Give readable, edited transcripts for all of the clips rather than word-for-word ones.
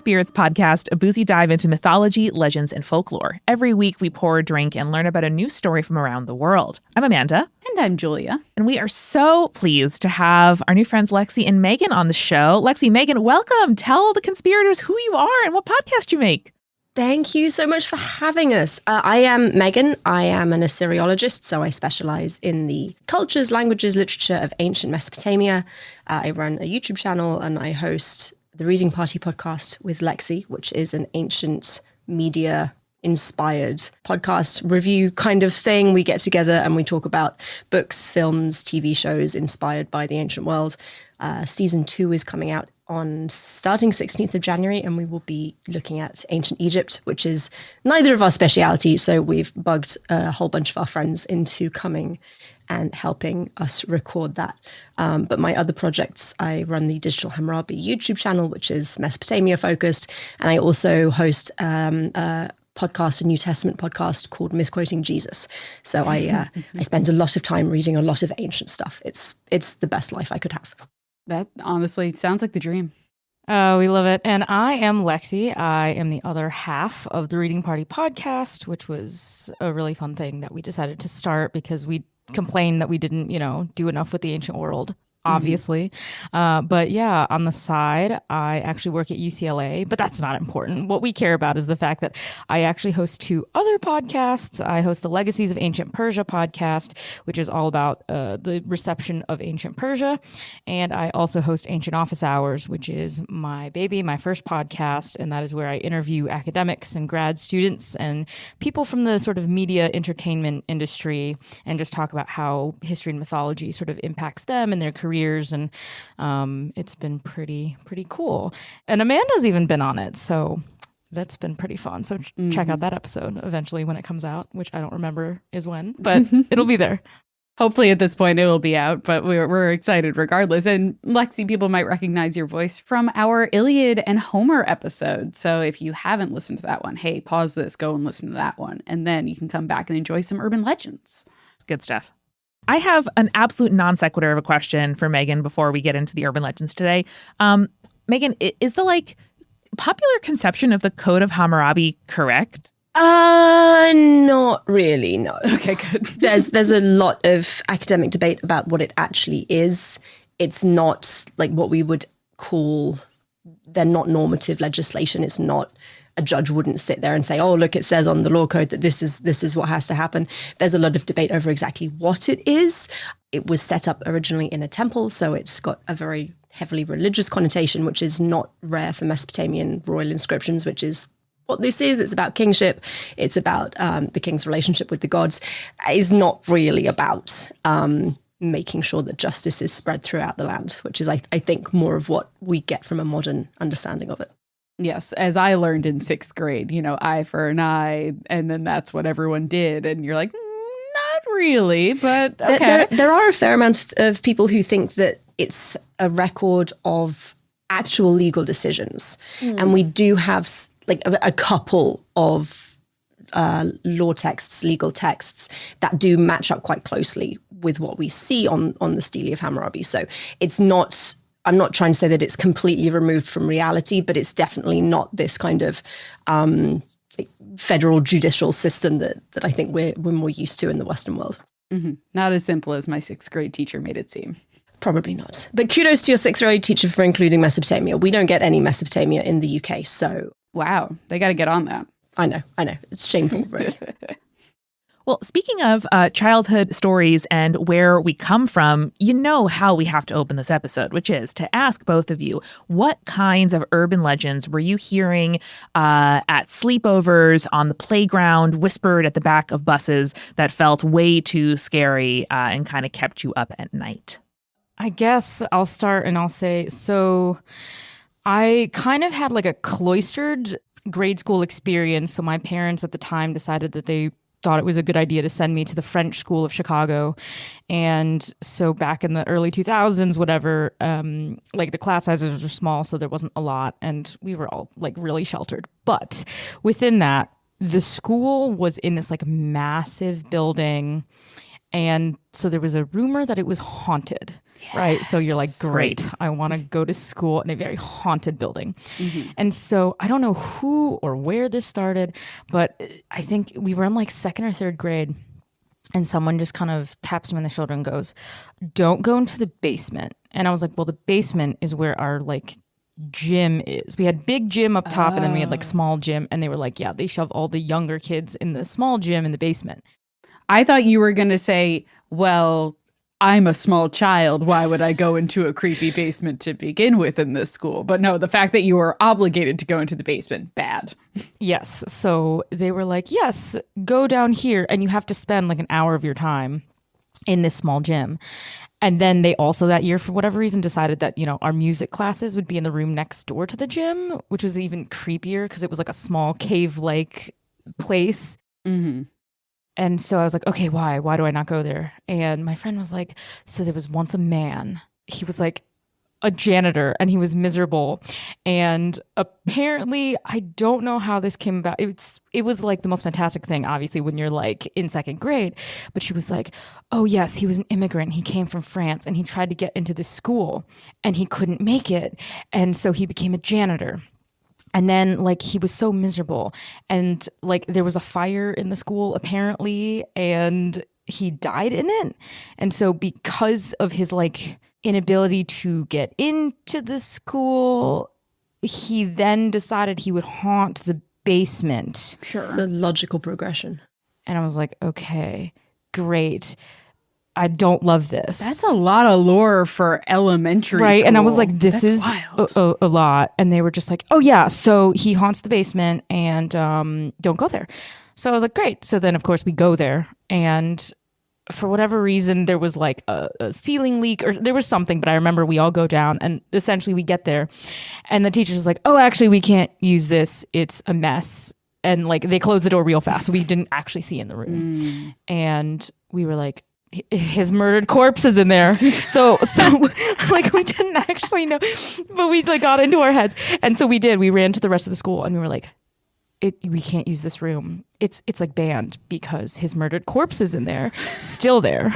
Spirits podcast, a boozy dive into mythology, legends, and folklore. Every week, we pour a drink and learn about a new story from around the world. I'm Amanda. And I'm Julia. And we are so pleased to have our new friends Lexie and Megan on the show. Lexie, Megan, welcome. Tell the conspirators who you are and what podcast you make. Thank you so much for having us. I am Megan. I am an Assyriologist, so I specialize in the cultures, languages, literature of ancient Mesopotamia. I run a YouTube channel and I host the Reading Party podcast with Lexie, which is an ancient media inspired podcast review kind of thing. We get together and we talk about books, films, TV shows inspired by the ancient world. Season 2 is coming out on starting 16th of January, and we will be looking at ancient Egypt, which is neither of our speciality. So we've bugged a whole bunch of our friends into coming and helping us record that. But my other projects, I run the Digital Hammurabi YouTube channel, which is Mesopotamia focused. And I also host a podcast, a New Testament podcast called Misquoting Jesus. So I spend a lot of time reading a lot of ancient stuff. It's the best life I could have. That honestly sounds like the dream. Oh, we love it. And I am Lexie. I am the other half of the Reading Party podcast, which was a really fun thing that we decided to start because we complained that we didn't, do enough with the ancient world, obviously. But yeah, on the side, I actually work at UCLA, but that's not important. What we care about is the fact that I actually host 2 other podcasts. I host the Legacies of Ancient Persia podcast, which is all about the reception of ancient Persia. And I also host Ancient Office Hours, which is my baby, my first podcast. And that is where I interview academics and grad students and people from the sort of media entertainment industry and just talk about how history and mythology sort of impacts them and their careers. And it's been pretty cool. And Amanda's even been on it, so that's been pretty fun. So check out that episode eventually when it comes out, which I don't remember is when, but it'll be there. Hopefully at this point it will be out, but we're excited regardless. And Lexie, people might recognize your voice from our Iliad and Homer episode. So if you haven't listened to that one, hey, pause this, go and listen to that one. And then you can come back and enjoy some urban legends. Good stuff. I have an absolute non sequitur of a question for Megan before we get into the urban legends today. Megan, is the popular conception of the Code of Hammurabi correct? Not really, no. Okay, good. There's a lot of academic debate about what it actually is. It's not like what we would call, they're not normative legislation. It's not, a judge wouldn't sit there and say, oh, look, it says on the law code that this is what has to happen. There's a lot of debate over exactly what it is. It was set up originally in a temple, so it's got a very heavily religious connotation, which is not rare for Mesopotamian royal inscriptions, which is what this is. It's about kingship. It's about the king's relationship with the gods. It's not really about making sure that justice is spread throughout the land, which is, I think, more of what we get from a modern understanding of it. Yes, as I learned in 6th grade, eye for an eye, and then that's what everyone did. And you're like, not really, but okay. There are a fair amount of people who think that it's a record of actual legal decisions. And we do have a couple of law texts, legal texts that do match up quite closely with what we see on the Stele of Hammurabi. So it's not, I'm not trying to say that it's completely removed from reality, but it's definitely not this kind of federal judicial system that I think we're more used to in the Western world. Not as simple as my 6th grade teacher made it seem. Probably not. But kudos to your 6th grade teacher for including Mesopotamia. We don't get any Mesopotamia in the UK, so... Wow, they got to get on that. I know. It's shameful, right? Well, speaking of childhood stories and where we come from, you know how we have to open this episode, which is to ask both of you, what kinds of urban legends were you hearing at sleepovers, on the playground, whispered at the back of buses that felt way too scary and kind of kept you up at night? I guess I'll start and I'll say, so I kind of had a cloistered grade school experience. So my parents at the time decided that they thought it was a good idea to send me to the French School of Chicago. And so back in the early 2000s, whatever, the class sizes were small, so there wasn't a lot. And we were all really sheltered. But within that, the school was in this massive building. And so there was a rumor that it was haunted. Right. So you're like, great, I want to go to school in a very haunted building. And so I don't know who or where this started, but I think we were in like second or third grade. And someone just kind of taps me on the shoulder and goes, don't go into the basement. And I was like, well, the basement is where our like gym is. We had big gym up top and then we had like small gym. And they were like, yeah, they shove all the younger kids in the small gym in the basement. I thought you were going to say, well, I'm a small child. Why would I go into a creepy basement to begin with in this school? But no, the fact that you were obligated to go into the basement, bad. Yes. So they were like, yes, go down here. And you have to spend like an hour of your time in this small gym. And then they also that year, for whatever reason, decided that, you know, our music classes would be in the room next door to the gym, which was even creepier because it was like a small cave-like place. And so I was like, okay, why? Why do I not go there? And my friend was like, so there was once a man. He was like a janitor and he was miserable. And apparently, I don't know how this came about. It was like the most fantastic thing, obviously, when you're like in second grade. But she was like, oh, yes, he was an immigrant. He came from France and he tried to get into this school and he couldn't make it. And so he became a janitor. And then, like, he was so miserable. And, like, there was a fire in the school, apparently, and he died in it. And so because of his, like, inability to get into the school, he then decided he would haunt the basement. Sure. It's a logical progression. And I was like, okay, great. I don't love this. That's a lot of lore for elementary right. school. And I was like, this That's is wild. a lot. And they were just like, oh, yeah, so he haunts the basement and don't go there. So I was like, great. So then, of course, we go there. And for whatever reason, there was like a ceiling leak or there was something. But I remember we all go down and essentially we get there. And the teacher's like, oh, actually, we can't use this. It's a mess. And like they closed the door real fast. So we didn't actually see in the room. And we were like, his murdered corpse is in there. So like we didn't actually know, but we like got into our heads. And so we did. We ran to the rest of the school and we were like, we can't use this room. It's like banned because his murdered corpse is in there, still there.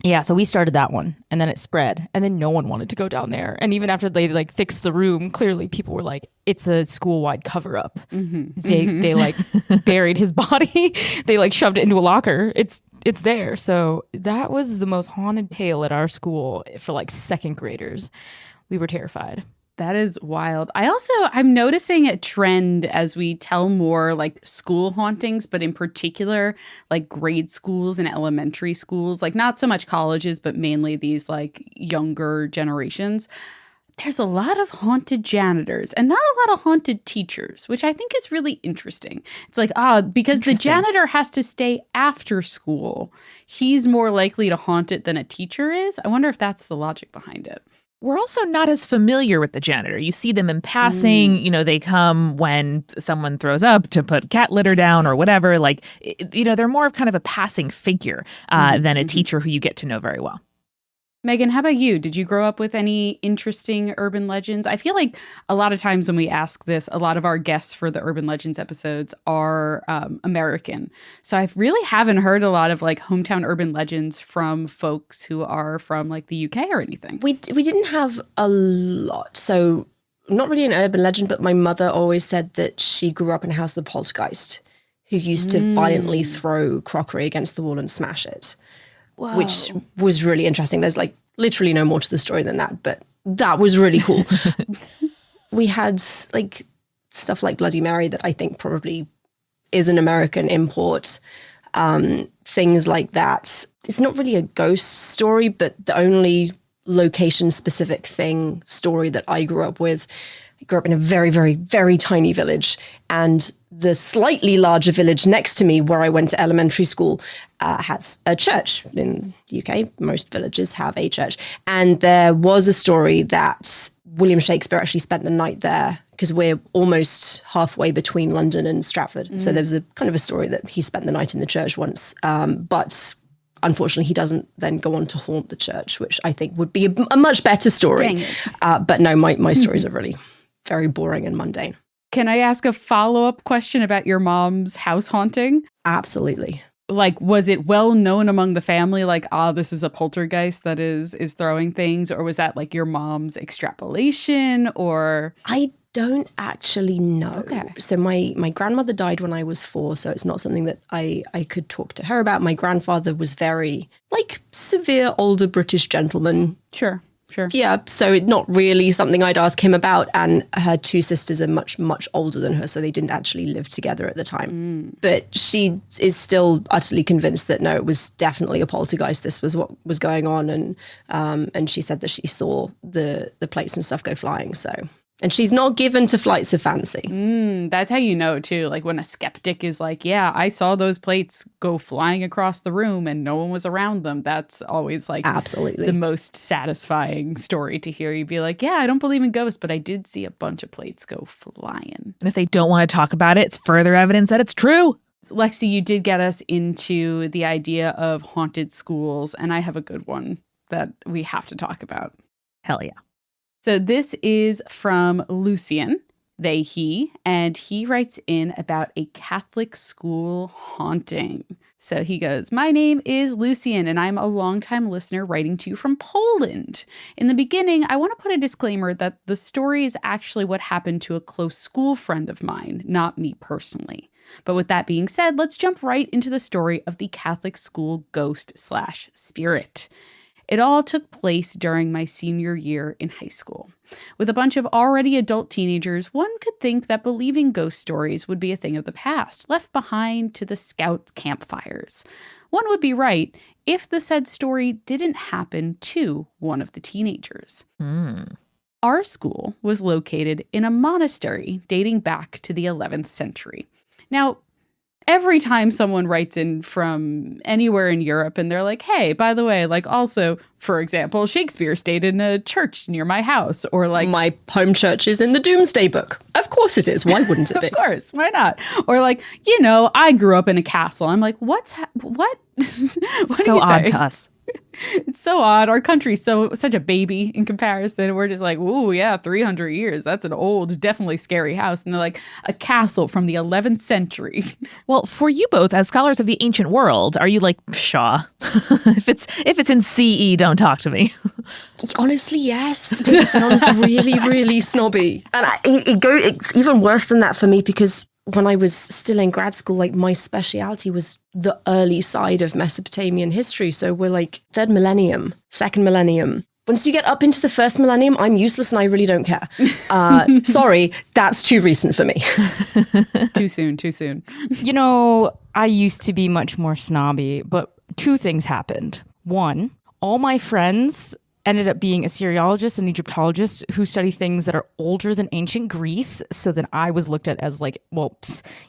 Yeah, so we started that one and then it spread and then no one wanted to go down there. And even after they like fixed the room, clearly people were like, it's a school-wide cover-up. They like buried his body. They like shoved it into a locker. It's there. So that was the most haunted tale at our school for like second graders. We were terrified. That is wild. I'm noticing a trend as we tell more like school hauntings, but in particular, like grade schools and elementary schools, like not so much colleges, but mainly these like younger generations. There's a lot of haunted janitors and not a lot of haunted teachers, which I think is really interesting. It's like, because the janitor has to stay after school. He's more likely to haunt it than a teacher is. I wonder if that's the logic behind it. We're also not as familiar with the janitor. You see them in passing, you know, they come when someone throws up to put cat litter down or whatever. Like, you know, they're more of kind of a passing figure than a teacher who you get to know very well. Megan, how about you? Did you grow up with any interesting urban legends? I feel like a lot of times when we ask this, a lot of our guests for the Urban Legends episodes are American. So I really haven't heard a lot of like hometown urban legends from folks who are from like the UK or anything. We didn't have a lot. So not really an urban legend, but my mother always said that she grew up in a house with a poltergeist who used to violently throw crockery against the wall and smash it. Whoa. Which was really interesting. There's like literally no more to the story than that, but that was really cool. We had like stuff like Bloody Mary that I think probably is an American import. Things like that. It's not really a ghost story, but the only location-specific story that I grew up with. I grew up in a very, very, very tiny village, and the slightly larger village next to me where I went to elementary school has a church. In the UK, most villages have a church. And there was a story that William Shakespeare actually spent the night there because we're almost halfway between London and Stratford. So there was a kind of a story that he spent the night in the church once. But unfortunately, he doesn't then go on to haunt the church, which I think would be a much better story. But no, my stories are really very boring and mundane. Can I ask a follow-up question about your mom's house haunting? Absolutely. Like, was it well known among the family, like, this is a poltergeist that is throwing things? Or was that like your mom's extrapolation? Or I don't actually know. Okay. So my grandmother died when I was 4, so it's not something that I could talk to her about. My grandfather was very, like, severe older British gentleman. Sure. Yeah, so not really something I'd ask him about. And her 2 sisters are much, much older than her, so they didn't actually live together at the time. But she is still utterly convinced that, no, it was definitely a poltergeist. This was what was going on. And she said that she saw the plates and stuff go flying, so... And she's not given to flights of fancy. That's how you know, too. Like when a skeptic is like, yeah, I saw those plates go flying across the room and no one was around them. That's always like absolutely the most satisfying story to hear. You'd be like, yeah, I don't believe in ghosts, but I did see a bunch of plates go flying. And if they don't want to talk about it, it's further evidence that it's true. Lexi, you did get us into the idea of haunted schools, and I have a good one that we have to talk about. Hell yeah. So this is from Lucian, they, he, and he writes in about a Catholic school haunting. So he goes, my name is Lucian, and I'm a longtime listener writing to you from Poland. In the beginning, I want to put a disclaimer that the story is actually what happened to a close school friend of mine, not me personally. But with that being said, let's jump right into the story of the Catholic school ghost/spirit. It all took place during my senior year in high school. With a bunch of already adult teenagers, one could think that believing ghost stories would be a thing of the past, left behind to the scout campfires. One would be right if the said story didn't happen to one of the teenagers. Our school was located in a monastery dating back to the 11th century. Now, every time someone writes in from anywhere in Europe and they're like, hey, by the way, like also, for example, Shakespeare stayed in a church near my house, or like... My home church is in the Doomsday Book. Of course it is. Why wouldn't it be? Of course. Why not? Or like, you know, I grew up in a castle. I'm like, what? What So do you odd say? to us. It's so odd. Our country's such a baby in comparison. We're just like, ooh, yeah, 300 years. That's an old, definitely scary house. And they're like, a castle from the 11th century. Well, for you both, as scholars of the ancient world, are you like, pshaw? if it's in CE, don't talk to me. Honestly, yes. It sounds really, really snobby. And it's even worse than that for me, because when I was still in grad school, like my speciality was the early side of Mesopotamian history. So we're like 3rd millennium, 2nd millennium. Once you get up into the 1st millennium, I'm useless and I really don't care. Sorry, that's too recent for me. Too soon. You know, I used to be much more snobby, but 2 things happened. 1, all my friends ended up being Assyriologists and Egyptologists who study things that are older than ancient Greece. So then I was looked at as like, well,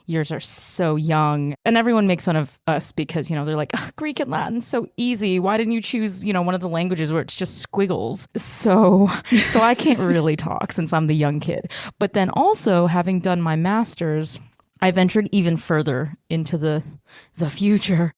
yours are so young. And everyone makes fun of us because, you know, they're like, Greek and Latin, so easy. Why didn't you choose, you know, one of the languages where it's just squiggles? So I can't really talk since I'm the young kid. But then also, having done my master's, I ventured even further into the future.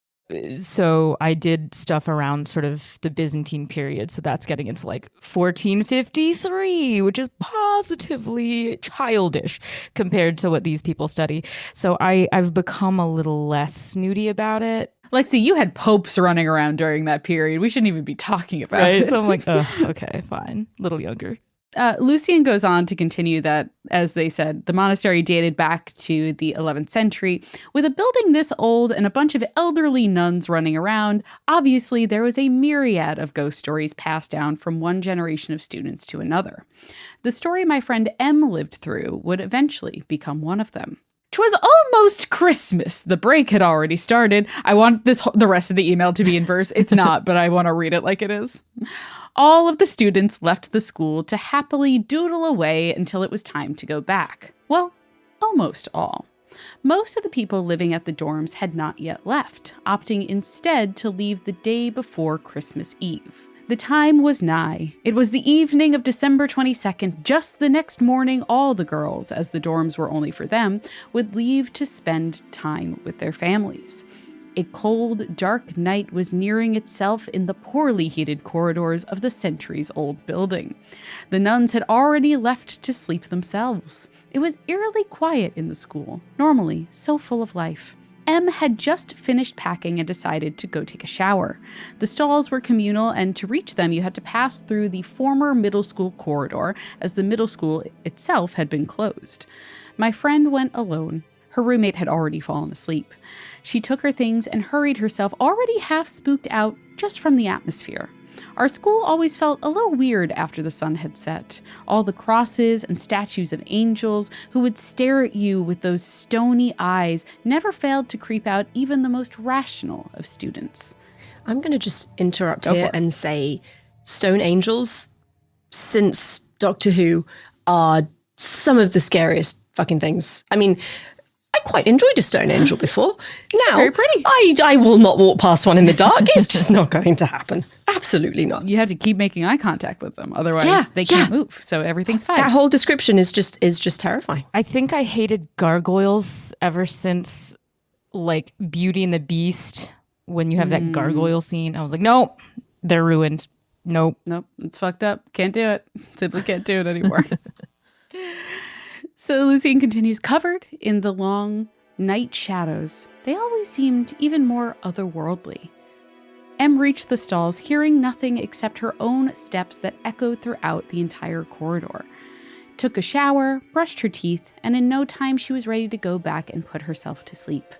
So I did stuff around sort of the Byzantine period. So that's getting into like 1453, which is positively childish compared to what these people study. So I've become a little less snooty about it. Lexi, you had popes running around during that period. We shouldn't even be talking about it. So I'm like, oh, okay, fine. A little younger. Lucian goes on to continue that, as they said, the monastery dated back to the 11th century. With a building this old and a bunch of elderly nuns running around, obviously there was a myriad of ghost stories passed down from one generation of students to another. The story my friend M lived through would eventually become one of them. 'Twas almost Christmas. The break had already started. I want the rest of the email to be in verse. It's not, but I want to read it like it is. All of the students left the school to happily doodle away until it was time to go back. Well, almost all. Most of the people living at the dorms had not yet left, opting instead to leave the day before Christmas Eve. The time was nigh. It was the evening of December 22nd. Just the next morning, all the girls, as the dorms were only for them, would leave to spend time with their families. A cold, dark night was nearing itself in the poorly heated corridors of the centuries-old building. The nuns had already left to sleep themselves. It was eerily quiet in the school, normally so full of life. Em had just finished packing and decided to go take a shower. The stalls were communal, and to reach them, you had to pass through the former middle school corridor, as the middle school itself had been closed. My friend went alone. Her roommate had already fallen asleep. She took her things and hurried herself, already half spooked out just from the atmosphere. Our school always felt a little weird after the sun had set. All the crosses and statues of angels who would stare at you with those stony eyes never failed to creep out even the most rational of students. I'm going to just interrupt here and say stone angels, since Doctor Who, are some of the scariest fucking things. I mean, I quite enjoyed a stone angel before. Now, very pretty. I will not walk past one in the dark. It's just not going to happen. Absolutely not. You have to keep making eye contact with them. Otherwise, they can't move. So everything's fine. That whole description is just terrifying. I think I hated gargoyles ever since, like, Beauty and the Beast. When you have that gargoyle scene, I was like, nope, they're ruined. Nope. It's fucked up. Can't do it. Simply can't do it anymore. So Lucien continues, covered in the long night shadows, they always seemed even more otherworldly. Em reached the stalls, hearing nothing except her own steps that echoed throughout the entire corridor. Took a shower, brushed her teeth, and in no time she was ready to go back and put herself to sleep.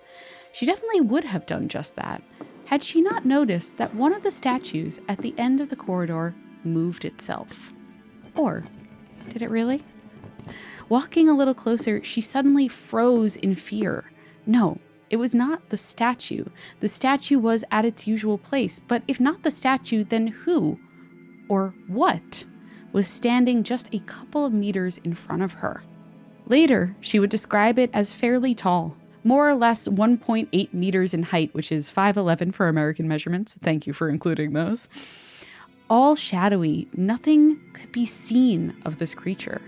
She definitely would have done just that, had she not noticed that one of the statues at the end of the corridor moved itself. Or did it really? Walking a little closer, she suddenly froze in fear. No, it was not the statue. The statue was at its usual place, but if not the statue, then who, or what, was standing just a couple of meters in front of her? Later, she would describe it as fairly tall, more or less 1.8 meters in height, which is 5'11" for American measurements. Thank you for including those. All shadowy, nothing could be seen of this creature.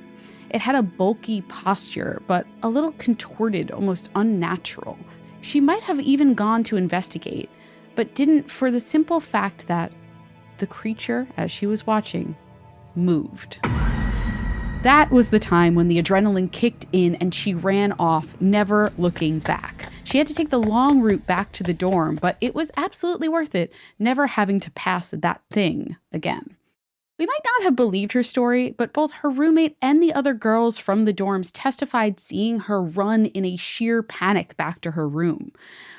It had a bulky posture, but a little contorted, almost unnatural. She might have even gone to investigate, but didn't for the simple fact that the creature, as she was watching, moved. That was the time when the adrenaline kicked in and she ran off, never looking back. She had to take the long route back to the dorm, but it was absolutely worth it, never having to pass that thing again. We might not have believed her story, but both her roommate and the other girls from the dorms testified seeing her run in a sheer panic back to her room.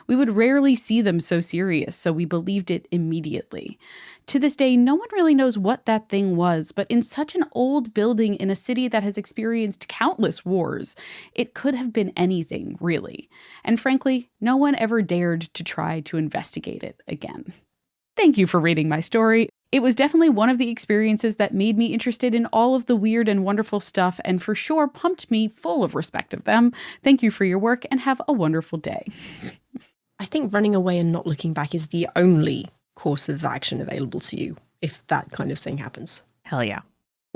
We would rarely see them so serious, so we believed it immediately. To this day, no one really knows what that thing was, but in such an old building in a city that has experienced countless wars, it could have been anything, really. And frankly, no one ever dared to try to investigate it again. Thank you for reading my story. It was definitely one of the experiences that made me interested in all of the weird and wonderful stuff, and for sure pumped me full of respect of them. Thank you for your work, and have a wonderful day. I think running away and not looking back is the only course of action available to you if that kind of thing happens. Hell yeah.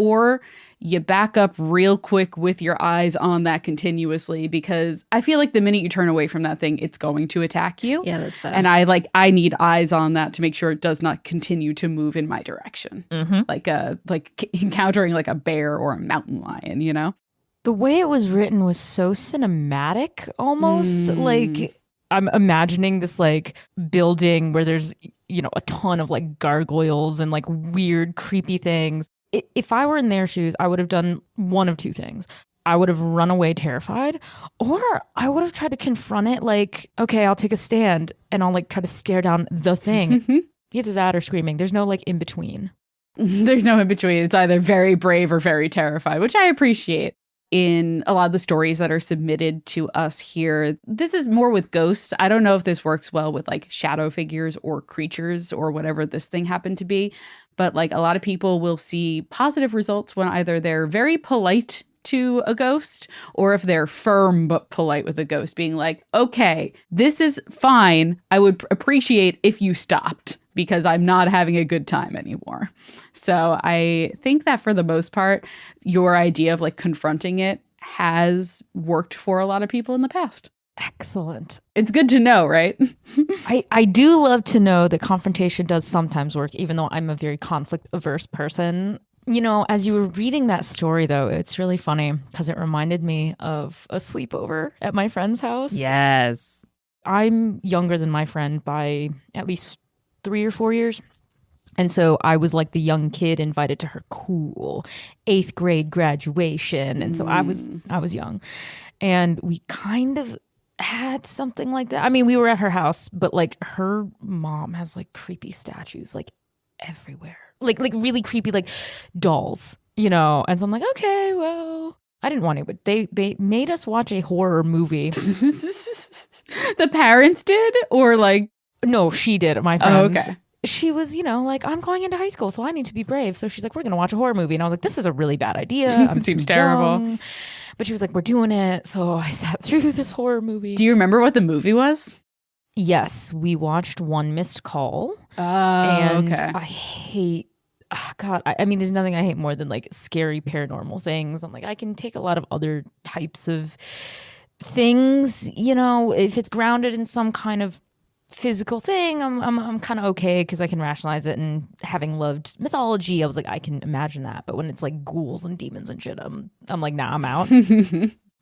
Or you back up real quick with your eyes on that continuously, because I feel like the minute you turn away from that thing, it's going to attack you. Yeah, that's fair. And I need eyes on that to make sure it does not continue to move in my direction. Mm-hmm. Like encountering like a bear or a mountain lion, you know? The way it was written was so cinematic almost. Like, I'm imagining this like building where there's, you know, a ton of like gargoyles and like weird, creepy things. If I were in their shoes, I would have done one of two things. I would have run away terrified, or I would have tried to confront it like, okay, I'll take a stand and I'll like try to stare down the thing. Either that or screaming. There's no like in between. There's no in between. It's either very brave or very terrified, which I appreciate. In a lot of the stories that are submitted to us here, this is more with ghosts. I don't know if this works well with like shadow figures or creatures or whatever this thing happened to be, but like a lot of people will see positive results when either they're very polite to a ghost or if they're firm but polite with a ghost, being like, okay, this is fine. I would appreciate if you stopped because I'm not having a good time anymore. So I think that for the most part, your idea of like confronting it has worked for a lot of people in the past. Excellent. It's good to know, right? I do love to know that confrontation does sometimes work, even though I'm a very conflict averse person. You know, as you were reading that story, though, it's really funny because it reminded me of a sleepover at my friend's house. Yes. I'm younger than my friend by at least 3 or 4 years. And so I was like the young kid invited to her cool 8th grade graduation. And so I was young. And we kind of had something like that. I mean, we were at her house, but like her mom has like creepy statues like everywhere. Like really creepy, like dolls, you know? And so I'm like, okay, well, I didn't want to, but they made us watch a horror movie. The parents did? Or like... No, she did, my friend. Oh, okay. She was, you know, like, I'm going into high school, so I need to be brave. So she's like, we're going to watch a horror movie. And I was like, this is a really bad idea. I'm Seems too terrible. young. But she was like, we're doing it. So I sat through this horror movie. Do you remember what the movie was? Yes, we watched One Missed Call. Oh, and okay. I hate... Oh, God, I mean, there's nothing I hate more than like scary paranormal things. I'm like, I can take a lot of other types of things, you know, if it's grounded in some kind of physical thing, I'm kind of okay because I can rationalize it. And having loved mythology, I was like, I can imagine that. But when it's like ghouls and demons and shit, I'm like, nah, I'm out.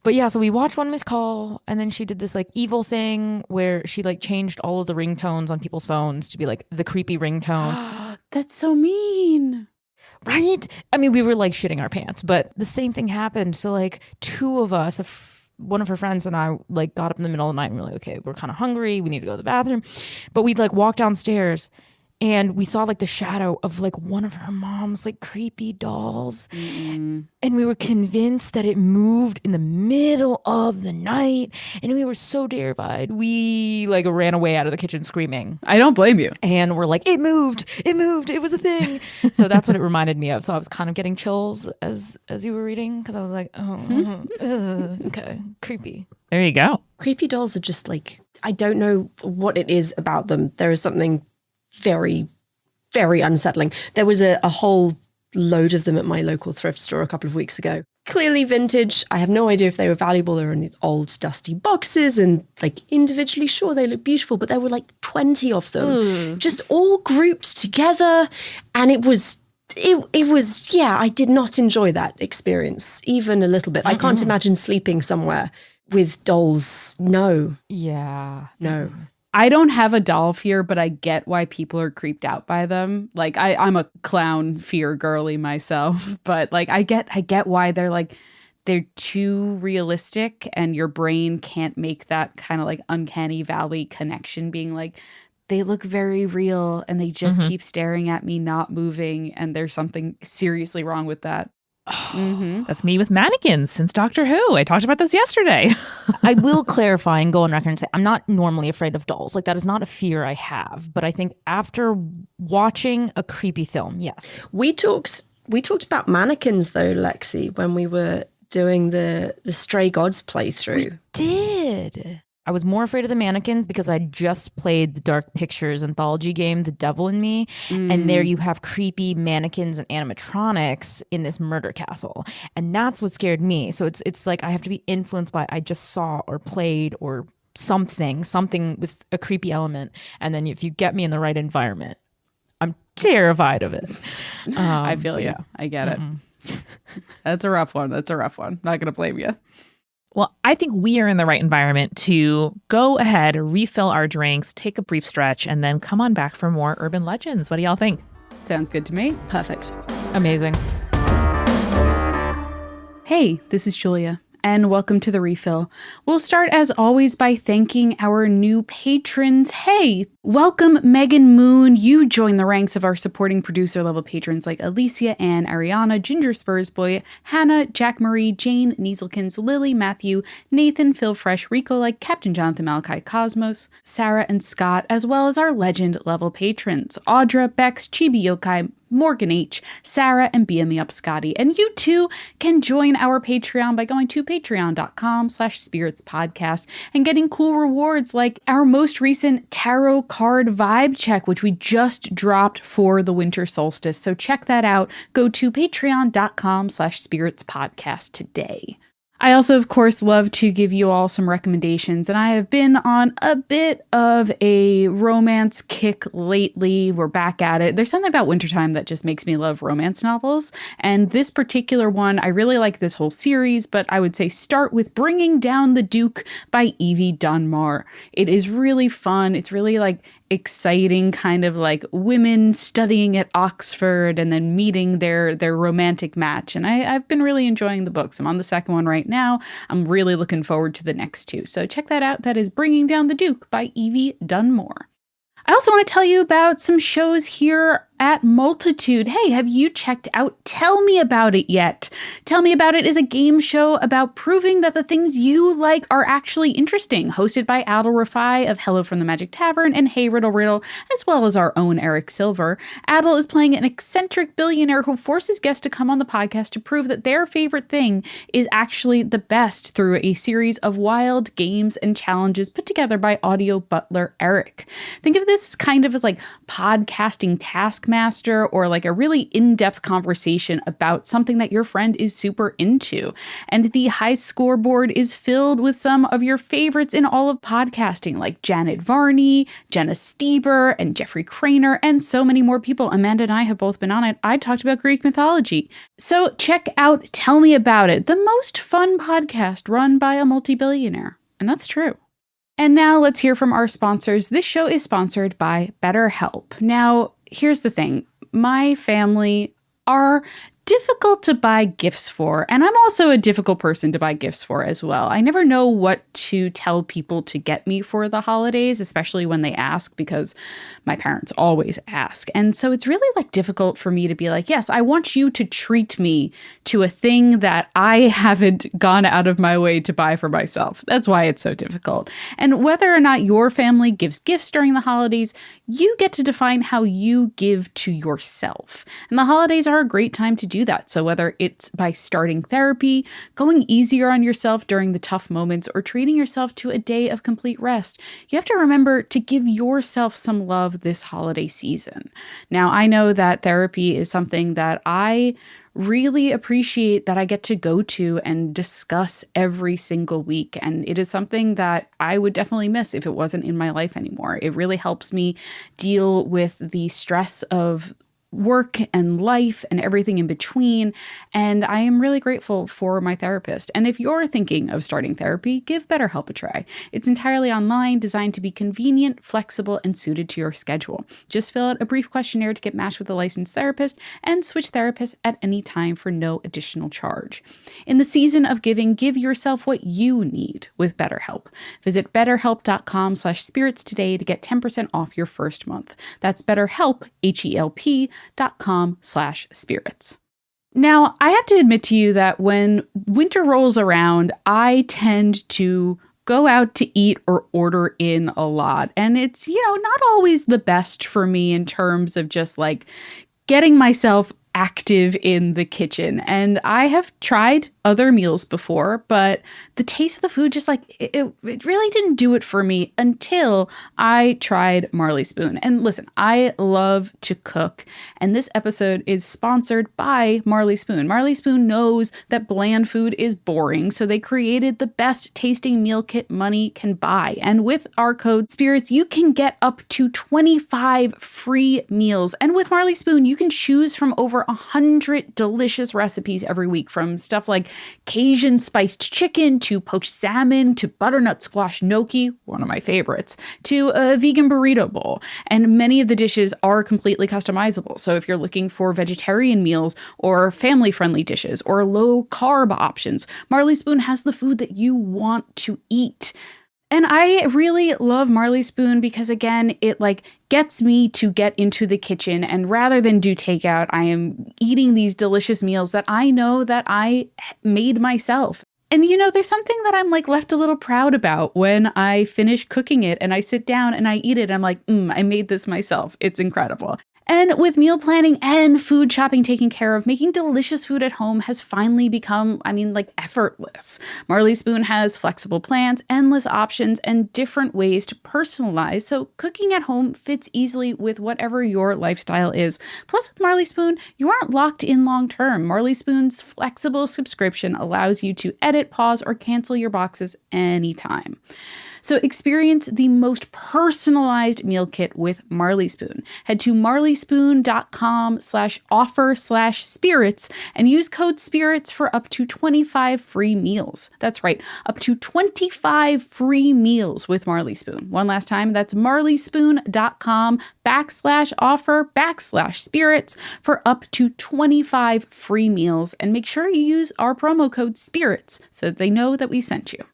But yeah, so we watched One Missed Call, and then she did this like evil thing where she like changed all of the ringtones on people's phones to be like the creepy ringtone. That's so mean. Right? I mean, we were like shitting our pants, but the same thing happened. So like two of us, one of her friends and I like got up in the middle of the night and we're like, okay, we're kind of hungry. We need to go to the bathroom. But we'd like walk downstairs and we saw like the shadow of like one of her mom's like creepy dolls. And we were convinced that it moved in the middle of the night. And we were so terrified. We like ran away out of the kitchen screaming. I don't blame you. And we're like, it moved, it was a thing. So that's what it reminded me of. So I was kind of getting chills as you were reading because I was like, okay, creepy. There you go. Creepy dolls are just like, I don't know what it is about them. There is something very, very unsettling. There was a whole load of them at my local thrift store a couple of weeks ago. Clearly vintage. I have no idea if they were valuable. They were in these old dusty boxes and like individually, sure, they look beautiful, but there were like 20 of them just all grouped together. And it was, yeah, I did not enjoy that experience even a little bit. I can't imagine sleeping somewhere with dolls. No. Yeah. No. I don't have a doll fear, but I get why people are creeped out by them. Like I'm a clown fear girly myself, but like I get why they're too realistic and your brain can't make that kind of like uncanny valley connection being like, they look very real and they just keep staring at me, not moving. And there's something seriously wrong with that. That's me with mannequins since Doctor Who. I talked about this yesterday. I will clarify and go on record and say I'm not normally afraid of dolls. Like that is not a fear I have. But I think after watching a creepy film, yes. We talked about mannequins though, Lexie, when we were doing the Stray Gods playthrough. Did. I was more afraid of the mannequins because I just played the Dark Pictures anthology game, The Devil in Me. And there you have creepy mannequins and animatronics in this murder castle. And that's what scared me. So it's like I have to be influenced by I just saw or played or something with a creepy element. And then if you get me in the right environment, I'm terrified of it. I feel you. I get it. That's a rough one. Not going to blame you. Well, I think we are in the right environment to go ahead, refill our drinks, take a brief stretch, and then come on back for more urban legends. What do y'all think? Sounds good to me. Perfect. Amazing. Hey, this is Julia, and welcome to The Refill. We'll start, as always, by thanking our new patrons. Hey, welcome, Megan Moon. You join the ranks of our supporting producer-level patrons like Alicia, Ann, Ariana, Ginger Spursboy, Hannah, Jack Marie, Jane, Nieselkins, Lily, Matthew, Nathan, Phil Fresh, Rico like Captain Jonathan Malachi Cosmos, Sarah, and Scott, as well as our legend-level patrons, Audra, Bex, Chibi Yokai, Morgan H., Sarah, and BM Me Up Scotty. And you too can join our Patreon by going to patreon.com/spiritspodcast and getting cool rewards like our most recent tarot card vibe check, which we just dropped for the winter solstice. So check that out. Go to patreon.com/spiritspodcast today. I also, of course, love to give you all some recommendations, and I have been on a bit of a romance kick lately. We're back at it. There's something about wintertime that just makes me love romance novels, and this particular one, I really like this whole series, but I would say start with Bringing Down the Duke by Evie Dunmore. It is really fun. It's really exciting, kind of like women studying at Oxford and then meeting their romantic match. And I've been really enjoying the books. I'm on the second one right now. I'm really looking forward to the next two. So check that out. That is Bringing Down the Duke by Evie Dunmore. I also want to tell you about some shows here at Multitude. Hey, have you checked out Tell Me About It yet? Tell Me About It is a game show about proving that the things you like are actually interesting, hosted by Adil Rafai of Hello from the Magic Tavern and Hey Riddle Riddle, as well as our own Eric Silver. Adil is playing an eccentric billionaire who forces guests to come on the podcast to prove that their favorite thing is actually the best through a series of wild games and challenges put together by audio butler Eric. Think of this kind of as podcasting taskmaster or a really in-depth conversation about something that your friend is super into. And the high scoreboard is filled with some of your favorites in all of podcasting, like Janet Varney, Jenna Stieber, and Jeffrey Craner, and so many more people. Amanda and I have both been on it. I talked about Greek mythology. So check out Tell Me About It, the most fun podcast run by a multi-billionaire. And that's true. And now let's hear from our sponsors. This show is sponsored by BetterHelp. Now, here's the thing. My family are difficult to buy gifts for, and I'm also a difficult person to buy gifts for as well. I never know what to tell people to get me for the holidays, especially when they ask, because my parents always ask. And so it's really difficult for me to be like, yes, I want you to treat me to a thing that I haven't gone out of my way to buy for myself. That's why it's so difficult. And whether or not your family gives gifts during the holidays, you get to define how you give to yourself. And the holidays are a great time to do that. So whether it's by starting therapy, going easier on yourself during the tough moments, or treating yourself to a day of complete rest, you have to remember to give yourself some love this holiday season. Now, I know that therapy is something that I really appreciate that I get to go to and discuss every single week. And it is something that I would definitely miss if it wasn't in my life anymore. It really helps me deal with the stress of work and life and everything in between. And I am really grateful for my therapist. And if you're thinking of starting therapy, give BetterHelp a try. It's entirely online, designed to be convenient, flexible, and suited to your schedule. Just fill out a brief questionnaire to get matched with a licensed therapist and switch therapists at any time for no additional charge. In the season of giving, give yourself what you need with BetterHelp. Visit betterhelp.com/spirits today to get 10% off your first month. That's BetterHelp, HELP.com/spirits. Now, I have to admit to you that when winter rolls around, I tend to go out to eat or order in a lot. And it's, not always the best for me in terms of just getting myself active in the kitchen. And I have tried other meals before, but the taste of the food just it really didn't do it for me until I tried Marley Spoon. And listen, I love to cook, and this episode is sponsored by Marley Spoon. Marley Spoon knows that bland food is boring, so they created the best tasting meal kit money can buy. And with our code SPIRITS, you can get up to 25 free meals. And with Marley Spoon, you can choose from over 100 delicious recipes every week, from stuff like Cajun spiced chicken to poached salmon to butternut squash gnocchi, one of my favorites, to a vegan burrito bowl. And many of the dishes are completely customizable. So if you're looking for vegetarian meals or family-friendly dishes or low-carb options, Marley Spoon has the food that you want to eat. And I really love Marley Spoon because, again, it gets me to get into the kitchen, and rather than do takeout, I am eating these delicious meals that I know that I made myself. And, there's something that I'm left a little proud about when I finish cooking it and I sit down and I eat it. I'm I made this myself. It's incredible. And with meal planning and food shopping taken care of, making delicious food at home has finally become, effortless. Marley Spoon has flexible plans, endless options, and different ways to personalize, so cooking at home fits easily with whatever your lifestyle is. Plus, with Marley Spoon, you aren't locked in long term. Marley Spoon's flexible subscription allows you to edit, pause, or cancel your boxes anytime. So experience the most personalized meal kit with Marley Spoon. Head to marleyspoon.com/offer/spirits and use code SPIRITS for up to 25 free meals. That's right, up to 25 free meals with Marley Spoon. One last time, that's marleyspoon.com/offer/spirits for up to 25 free meals. And make sure you use our promo code SPIRITS so that they know that we sent you.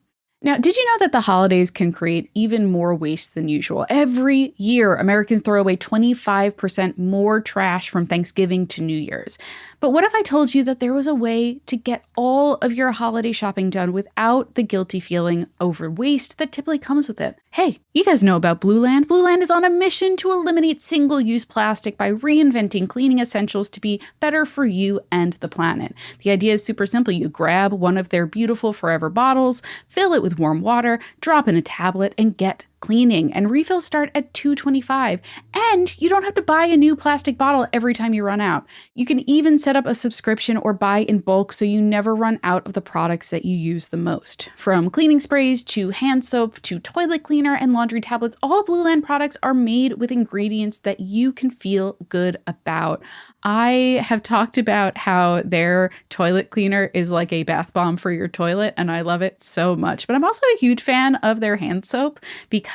Now, did you know that the holidays can create even more waste than usual? Every year, Americans throw away 25% more trash from Thanksgiving to New Year's. But what if I told you that there was a way to get all of your holiday shopping done without the guilty feeling over waste that typically comes with it? Hey, you guys know about Blue Land. Blue Land is on a mission to eliminate single-use plastic by reinventing cleaning essentials to be better for you and the planet. The idea is super simple. You grab one of their beautiful Forever bottles, fill it with warm water, drop in a tablet, and get cleaning. And refills start at $2.25. And you don't have to buy a new plastic bottle every time you run out. You can even set up a subscription or buy in bulk so you never run out of the products that you use the most. From cleaning sprays to hand soap to toilet cleaner and laundry tablets, all Blue Land products are made with ingredients that you can feel good about. I have talked about how their toilet cleaner is like a bath bomb for your toilet, and I love it so much. But I'm also a huge fan of their hand soap because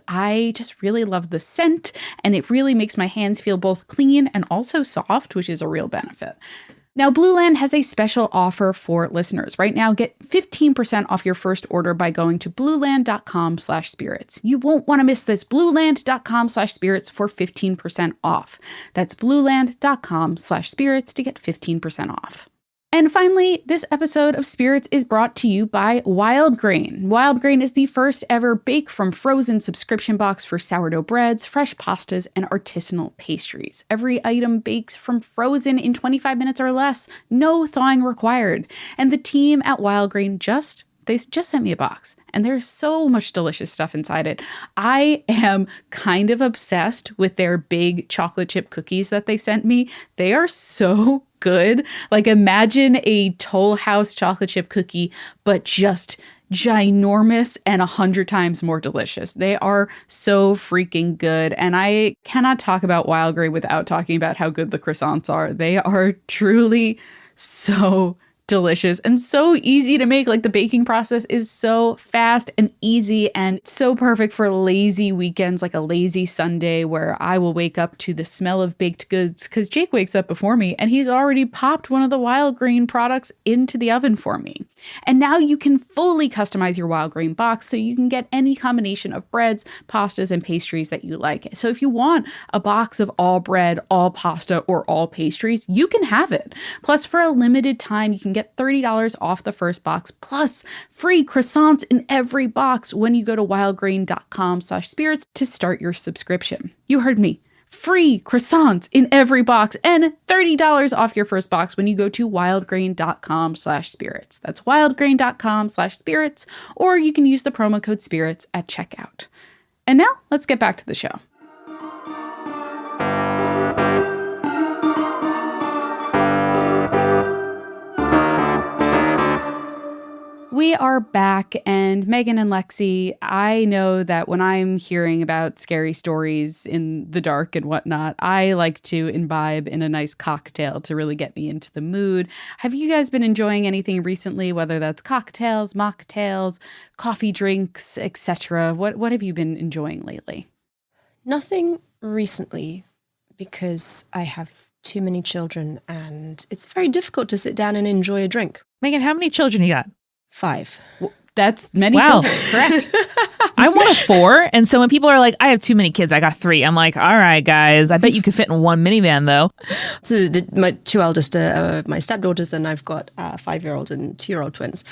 I just really love the scent, and it really makes my hands feel both clean and also soft, which is a real benefit. Now, Blue Land has a special offer for listeners. Right now, get 15% off your first order by going to blueland.com/spirits. You won't want to miss this. Blueland.com/spirits for 15% off. That's blueland.com/spirits to get 15% off. And finally, this episode of Spirits is brought to you by Wildgrain. Wildgrain is the first ever bake from frozen subscription box for sourdough breads, fresh pastas, and artisanal pastries. Every item bakes from frozen in 25 minutes or less, no thawing required. And the team at Wildgrain they just sent me a box, and there's so much delicious stuff inside it. I am kind of obsessed with their big chocolate chip cookies that they sent me. They are so good. Like, imagine a Toll House chocolate chip cookie, but just ginormous and 100 times more delicious. They are so freaking good. And I cannot talk about Wildgrain without talking about how good the croissants are. They are truly so delicious and so easy to make. Like, the baking process is so fast and easy and so perfect for lazy weekends, like a lazy Sunday where I will wake up to the smell of baked goods because Jake wakes up before me and he's already popped one of the Wildgrain products into the oven for me. And now you can fully customize your Wildgrain box so you can get any combination of breads, pastas, and pastries that you like. So if you want a box of all bread, all pasta, or all pastries, you can have it. Plus, for a limited time, you can get $30 off the first box, plus free croissants in every box when you go to wildgrain.com/spirits to start your subscription. You heard me. Free croissants in every box and $30 off your first box when you go to wildgrain.com/spirits. That's wildgrain.com/spirits, or you can use the promo code SPIRITS at checkout. And now let's get back to the show. We are back, and Megan and Lexie, I know that when I'm hearing about scary stories in the dark and whatnot, I like to imbibe in a nice cocktail to really get me into the mood. Have you guys been enjoying anything recently, whether that's cocktails, mocktails, coffee drinks, etc.? What have you been enjoying lately? Nothing recently, because I have too many children and it's very difficult to sit down and enjoy a drink. Megan, how many children you got? 5. That's many Wow. children, correct? I want a 4. And so when people are like, I have too many kids, I got 3. I'm like, all right, guys, I bet you could fit in one minivan, though. So my 2 eldest are my stepdaughters, and I've got 5-year-old and 2-year-old twins.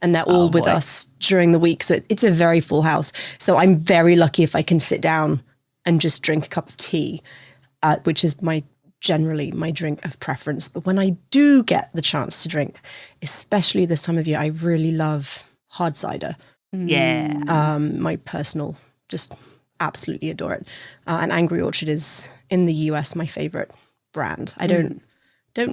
And they're all with us during the week. So it's a very full house. So I'm very lucky if I can sit down and just drink a cup of tea. which is generally my drink of preference. But when I do get the chance to drink, especially this time of year, I really love hard cider. Yeah. My personal, just absolutely adore it. And Angry Orchard is, in the US, my favorite brand. I don't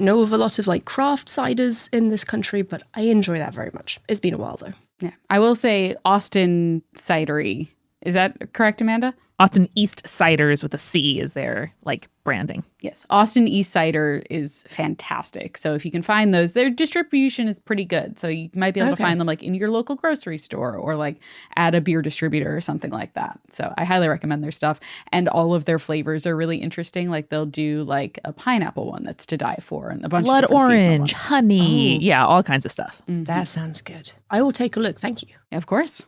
know of a lot of like craft ciders in this country, but I enjoy that very much. It's been a while though. Yeah. I will say Austin Cidery. Is that correct, Amanda? Austin East Ciders with a C is their like branding. Yes. Austin East Cider is fantastic. So if you can find those, their distribution is pretty good. So you might be able to find them like in your local grocery store or like at a beer distributor or something like that. So I highly recommend their stuff. And all of their flavors are really interesting. Like they'll do like a pineapple one that's to die for and a bunch Blood of different seasonal orange, ones. honey. Yeah, all kinds of stuff. That sounds good. I will take a look. Thank you. Of course.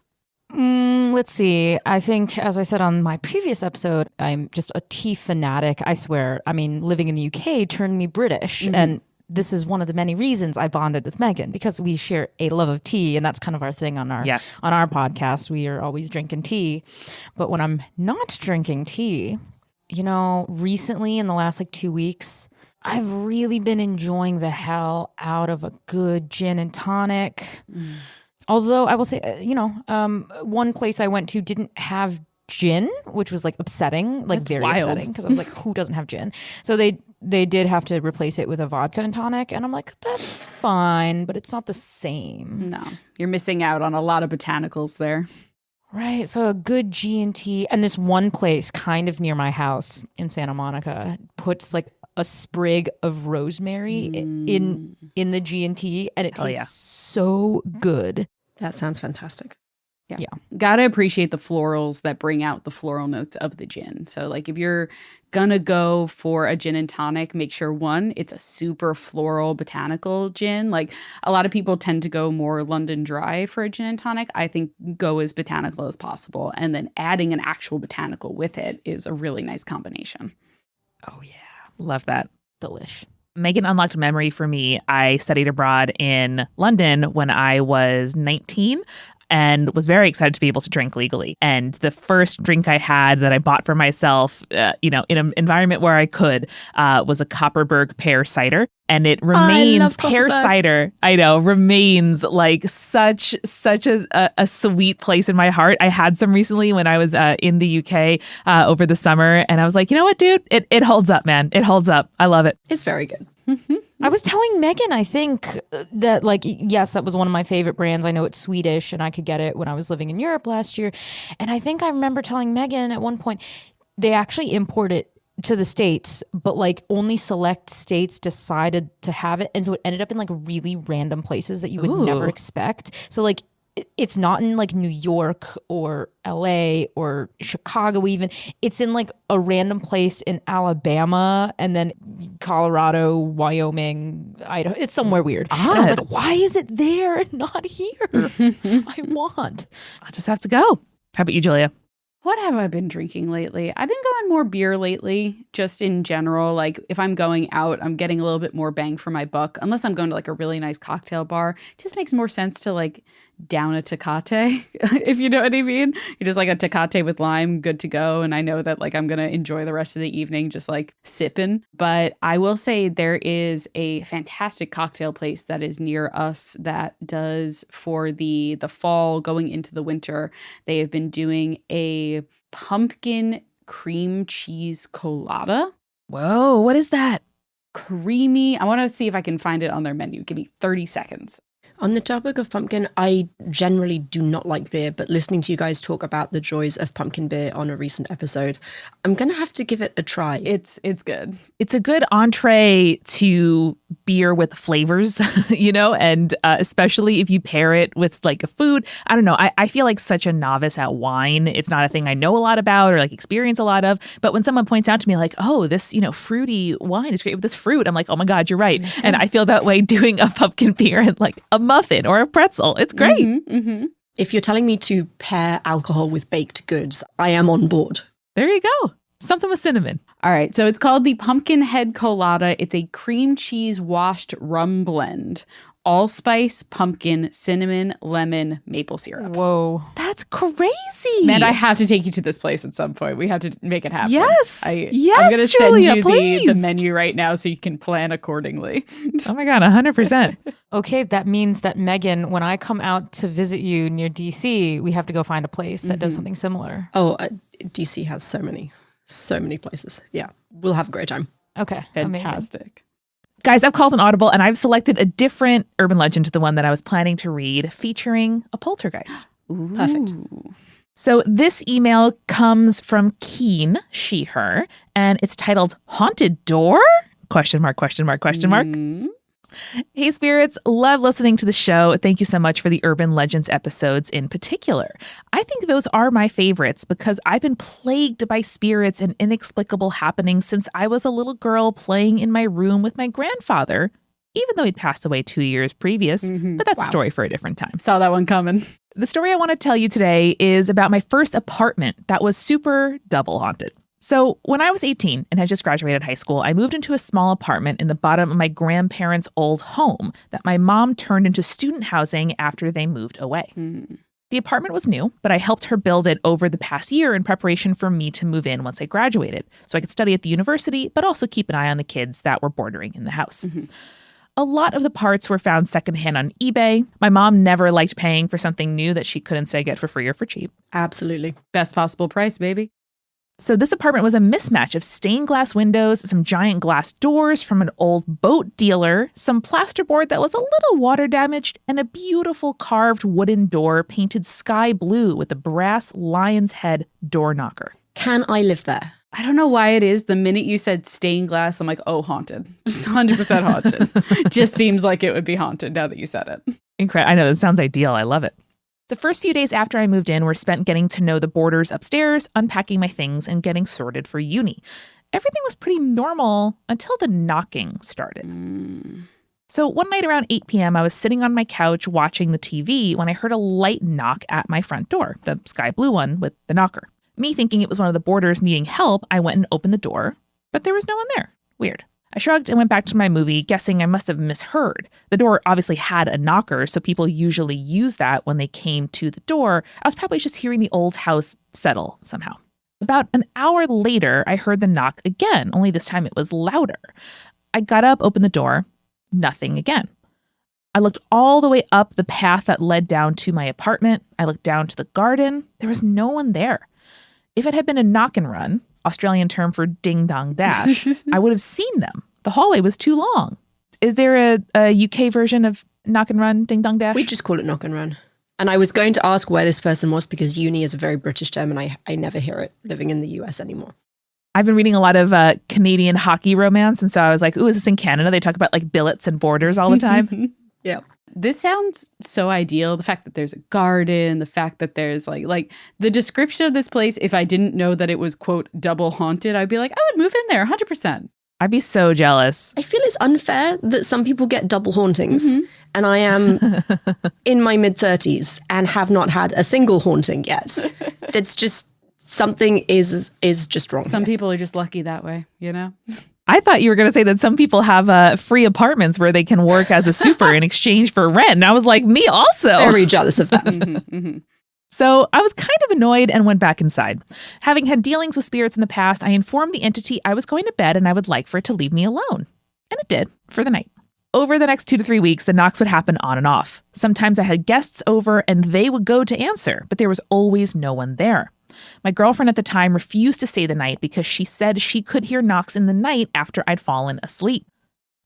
Let's see. I think, as I said on my previous episode, I'm just a tea fanatic. I swear. I mean, living in the UK turned me British. And this is one of the many reasons I bonded with Megan, because we share a love of tea. And that's kind of our thing on our podcast. We are always drinking tea. But when I'm not drinking tea, recently in the last like 2 weeks, I've really been enjoying the hell out of a good gin and tonic. Although I will say, one place I went to didn't have gin, which was like upsetting, like very upsetting, because I was like, who doesn't have gin? So they did have to replace it with a vodka and tonic, and I'm like, that's fine, but it's not the same. No, you're missing out on a lot of botanicals there. Right, so a good G&T, and this one place kind of near my house in Santa Monica puts like a sprig of rosemary in the G&T, and it tastes so good. That sounds fantastic. Yeah. Gotta appreciate the florals that bring out the floral notes of the gin. So like if you're gonna go for a gin and tonic, make sure one, it's a super floral botanical gin. Like a lot of people tend to go more London dry for a gin and tonic. I think go as botanical as possible. And then adding an actual botanical with it is a really nice combination. Oh yeah. Love that. Delish. Megan unlocked a memory for me. I studied abroad in London when I was 19 and was very excited to be able to drink legally. And the first drink I had that I bought for myself, in an environment where I could, was a Copperberg pear cider. And it remains pear cider. I know, remains like such a sweet place in my heart. I had some recently when I was in the UK over the summer, and I was like, you know what, dude, it holds up, man. It holds up. I love it. It's very good. I was telling Megan, I think that like, yes, that was one of my favorite brands. I know it's Swedish and I could get it when I was living in Europe last year. And I think I remember telling Megan at one point, they actually import it to the States, but like only select states decided to have it. And so it ended up in like really random places that you would never expect. So like it's not in like New York or LA or Chicago even. It's in like a random place in Alabama and then Colorado, Wyoming, Idaho. It's somewhere weird. And I was like, why is it there and not here? I'll just have to go. How about you, Julia? What have I been drinking lately? I've been going more beer lately, just in general. Like if I'm going out, I'm getting a little bit more bang for my buck. Unless I'm going to like a really nice cocktail bar. It just makes more sense to like down a Tecate, if you know what I mean. You just like a Tecate with lime, good to go. And I know that like I'm going to enjoy the rest of the evening just like sipping. But I will say there is a fantastic cocktail place that is near us that does for the fall going into the winter. They have been doing a pumpkin cream cheese colada. Whoa, what is that? Creamy. I want to see if I can find it on their menu. Give me 30 seconds. On the topic of pumpkin, I generally do not like beer, but listening to you guys talk about the joys of pumpkin beer on a recent episode, I'm going to have to give it a try. It's good. It's a good entree to beer with flavors, and especially if you pair it with like a food. I don't know. I feel like such a novice at wine. It's not a thing I know a lot about or like experience a lot of. But when someone points out to me like, oh, this, fruity wine is great with this fruit, I'm like, oh my God, you're right. And I feel that way doing a pumpkin beer and like a muffin or a pretzel. It's great. If you're telling me to pair alcohol with baked goods, I am on board. There you go. Something with cinnamon. All right. So it's called the Pumpkin Head Colada. It's a cream cheese washed rum blend. allspice, pumpkin, cinnamon, lemon, maple syrup. Whoa. That's crazy. Man, I have to take you to this place at some point. We have to make it happen. Yes. I'm Yes, going to Julia, send you please. the menu right now so you can plan accordingly. Oh my God, 100%. Okay, that means that Megan, when I come out to visit you near DC, we have to go find a place that does something similar. Oh, DC has so many places. Yeah, we'll have a great time. Okay, amazing. Fantastic. Guys, I've called an audible and I've selected a different urban legend to the one that I was planning to read, featuring a poltergeist. Perfect. So this email comes from Keen, she, her, and it's titled Haunted Door? Question mark, question mark, question mark. Hey, spirits, love listening to the show. Thank you so much for the Urban Legends episodes in particular. I think those are my favorites because I've been plagued by spirits and inexplicable happenings since I was a little girl playing in my room with my grandfather, even though he'd passed away 2 years previous. But that's a story for a different time. Saw that one coming. The story I want to tell you today is about my first apartment that was super double haunted. So when I was 18 and had just graduated high school, I moved into a small apartment in the bottom of my grandparents' old home that my mom turned into student housing after they moved away. The apartment was new, but I helped her build it over the past year in preparation for me to move in once I graduated, so I could study at the university, but also keep an eye on the kids that were bordering in the house. A lot of the parts were found secondhand on eBay. My mom never liked paying for something new that she could instead get for free or for cheap. Absolutely. Best possible price, baby. So this apartment was a mismatch of stained glass windows, some giant glass doors from an old boat dealer, some plasterboard that was a little water damaged, and a beautiful carved wooden door painted sky blue with a brass lion's head door knocker. Can I live there? I don't know why it is. The minute you said stained glass, I'm like, oh, haunted. Just 100% haunted. Just seems like it would be haunted now that you said it. Incredible. I know, that sounds ideal. I love it. The first few days after I moved in were spent getting to know the boarders upstairs, unpacking my things, and getting sorted for uni. Everything was pretty normal until the knocking started. So one night around 8 p.m., I was sitting on my couch watching the TV when I heard a light knock at my front door, the sky blue one with the knocker. Me thinking it was one of the boarders needing help, I went and opened the door, but there was no one there. Weird. I shrugged and went back to my movie, guessing I must have misheard. The door obviously had a knocker, so people usually use that when they came to the door. I was probably just hearing the old house settle somehow. About an hour later, I heard the knock again, only this time it was louder. I got up, opened the door, nothing again. I looked all the way up the path that led down to my apartment. I looked down to the garden. There was no one there. If it had been a knock and run, Australian term for ding dong dash, I would have seen them. The hallway was too long. Is there a UK version of knock and run, ding dong dash? We just call it knock and run. And I was going to ask where this person was because uni is a very British term and I never hear it living in the US anymore. I've been reading a lot of Canadian hockey romance. And so I was like, ooh, is this in Canada? They talk about like billets and borders all the time. Yeah. This sounds so ideal. The fact that there's a garden, the fact that there's like the description of this place, if I didn't know that it was, quote, double haunted, I'd be like, I would move in there 100%. I'd be so jealous. I feel it's unfair that some people get double hauntings. And I am in my mid-30s and have not had a single haunting yet. That's just something is just wrong. Some people are just lucky that way, you know? I thought you were going to say that some people have free apartments where they can work as a super in exchange for rent. And I was like, me also. Very jealous of that. So I was kind of annoyed and went back inside. Having had dealings with spirits in the past, I informed the entity I was going to bed and I would like for it to leave me alone. And it did, for the night. Over the next 2 to 3 weeks, the knocks would happen on and off. Sometimes I had guests over and they would go to answer, but there was always no one there. My girlfriend at the time refused to stay the night because she said she could hear knocks in the night after I'd fallen asleep.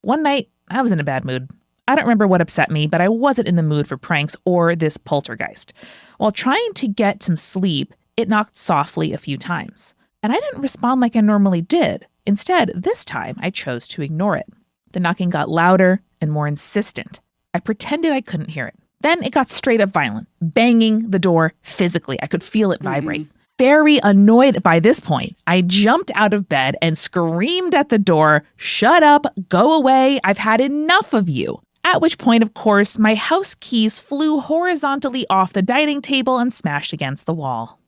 One night, I was in a bad mood. I don't remember what upset me, but I wasn't in the mood for pranks or this poltergeist. While trying to get some sleep, it knocked softly a few times. And I didn't respond like I normally did. Instead, this time, I chose to ignore it. The knocking got louder and more insistent. I pretended I couldn't hear it. Then it got straight up violent, banging the door physically. I could feel it vibrate. Very annoyed by this point, I jumped out of bed and screamed at the door, "Shut up, go away, I've had enough of you." At which point, of course, my house keys flew horizontally off the dining table and smashed against the wall.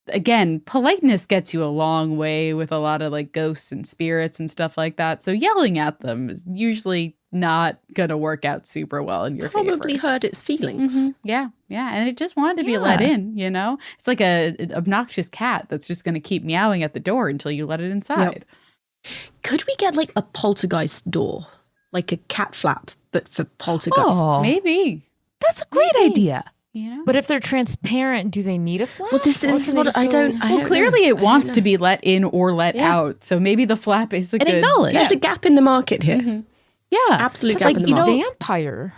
Again, politeness gets you a long way with a lot of like ghosts and spirits and stuff like that. So yelling at them is usually not going to work out super well in your Probably favor. hurt its feelings. Yeah. And it just wanted to be let in, you know? It's like an obnoxious cat that's just going to keep meowing at the door until you let it inside. Yep. Could we get like a poltergeist door? Like a cat flap, but for poltergeists? Oh. Maybe. That's a great idea. You know? But if they're transparent, do they need a flap? Well, this is what I don't Well, clearly know. it wants to be let in or let out. So maybe the flap is a And good... acknowledge. There's a gap in the market here. Yeah. Absolute gap like, in the you know, market. vampire.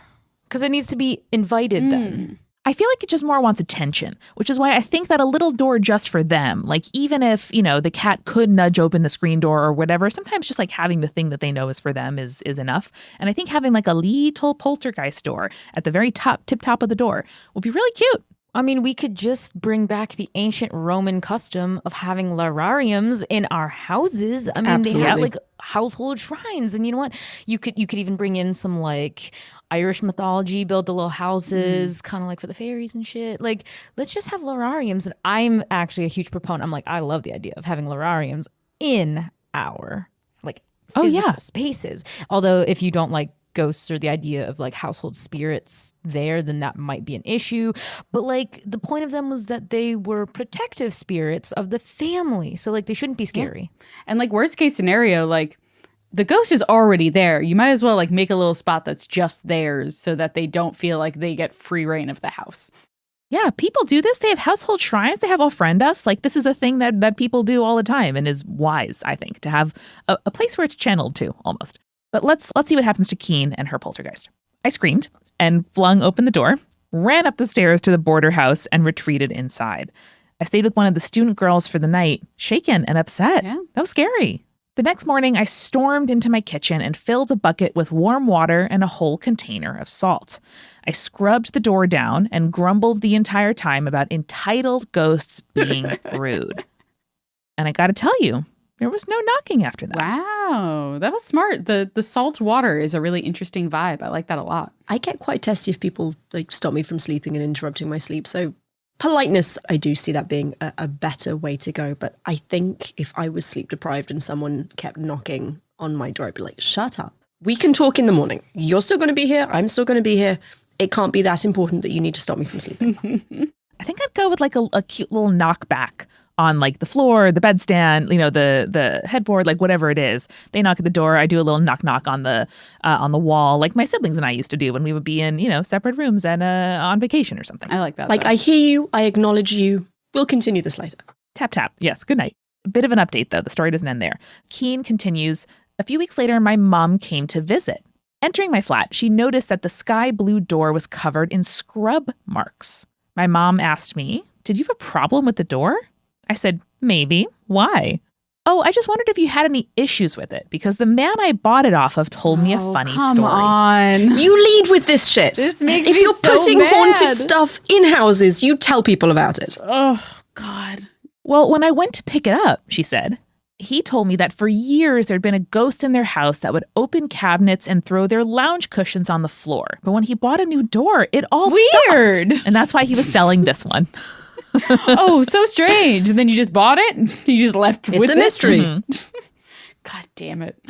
Because it needs to be invited then. I feel like it just more wants attention, which is why I think that a little door just for them, like even if, you know, the cat could nudge open the screen door or whatever, sometimes just like having the thing that they know is for them is enough. And I think having like a little poltergeist door at the very tip top of the door will be really cute. I mean, we could just bring back the ancient Roman custom of having larariums in our houses. I mean, they have Absolutely. like household shrines, and you know what? You could even bring in some like Irish mythology, build the little houses, kind of like for the fairies and shit. Like, let's just have larariums. And I'm actually a huge proponent. I'm like, I love the idea of having larariums in our like physical spaces. Although if you don't like ghosts or the idea of like household spirits there, then that might be an issue. But like the point of them was that they were protective spirits of the family. So like they shouldn't be scary. And like worst case scenario, like the ghost is already there. You might as well like make a little spot that's just theirs so that they don't feel like they get free reign of the house. Yeah, people do this. They have household shrines. They have Ofrend Us. Like this is a thing that people do all the time and is wise, I think, to have a place where it's channeled to almost. But let's see what happens to Keen and her poltergeist. I screamed and flung open the door, ran up the stairs to the border house, and retreated inside. I stayed with one of the student girls for the night, shaken and upset. Yeah. That was scary. The next morning, I stormed into my kitchen and filled a bucket with warm water and a whole container of salt. I scrubbed the door down and grumbled the entire time about entitled ghosts being rude. And I gotta tell you, there was no knocking after that. Wow, that was smart. The salt water is a really interesting vibe. I like that a lot. I get quite testy if people like stop me from sleeping and interrupting my sleep. So politeness, I do see that being a better way to go. But I think if I was sleep deprived and someone kept knocking on my door, I'd be like, shut up. We can talk in the morning. You're still going to be here. I'm still going to be here. It can't be that important that you need to stop me from sleeping. I think I'd go with like a cute little knockback on like the floor, the bedstand, you know, the headboard, like whatever it is. They knock at the door. I do a little knock on the wall, like my siblings and I used to do when we would be in, you know, separate rooms and on vacation or something. I like that. Like, though. I hear you. I acknowledge you. We'll continue this later. Tap, tap. Yes. Good night. A bit of an update, though. The story doesn't end there. Keen continues. A few weeks later, my mom came to visit. Entering my flat, she noticed that the sky blue door was covered in scrub marks. My mom asked me, "Did you have a problem with the door?" I said, "Maybe. Why?" "Oh, I just wondered if you had any issues with it because the man I bought it off of told me a funny come story." on. You lead with this shit. This makes if me you're so putting mad. haunted stuff in houses, you tell people about it. Oh, God. Well, when I went to pick it up, she said, he told me that for years there'd been a ghost in their house that would open cabinets and throw their lounge cushions on the floor. But when he bought a new door, it all Weird. stopped. And that's why he was selling this one. Oh, so strange. And then you just bought it? You just left It's with a it? mystery. God damn it.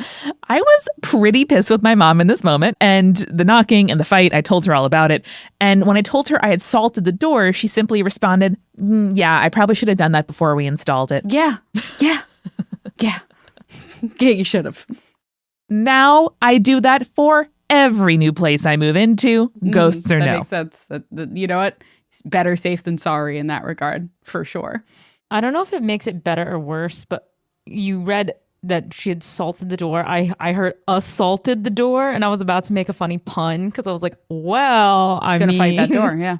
I was pretty pissed with my mom in this moment, and the knocking and the fight, I told her all about it. And when I told her I had salted the door, she simply responded, "Yeah, I probably should have done that before we installed it." Yeah. Yeah. Yeah. Yeah, you should have. Now I do that for every new place I move into, ghosts or that no. makes sense. You know what? It's better safe than sorry in that regard, for sure. I don't know if it makes it better or worse, but you read that she had salted the door. I heard assaulted the door, and I was about to make a funny pun because I was like, well, I'm Gonna fight that door, yeah.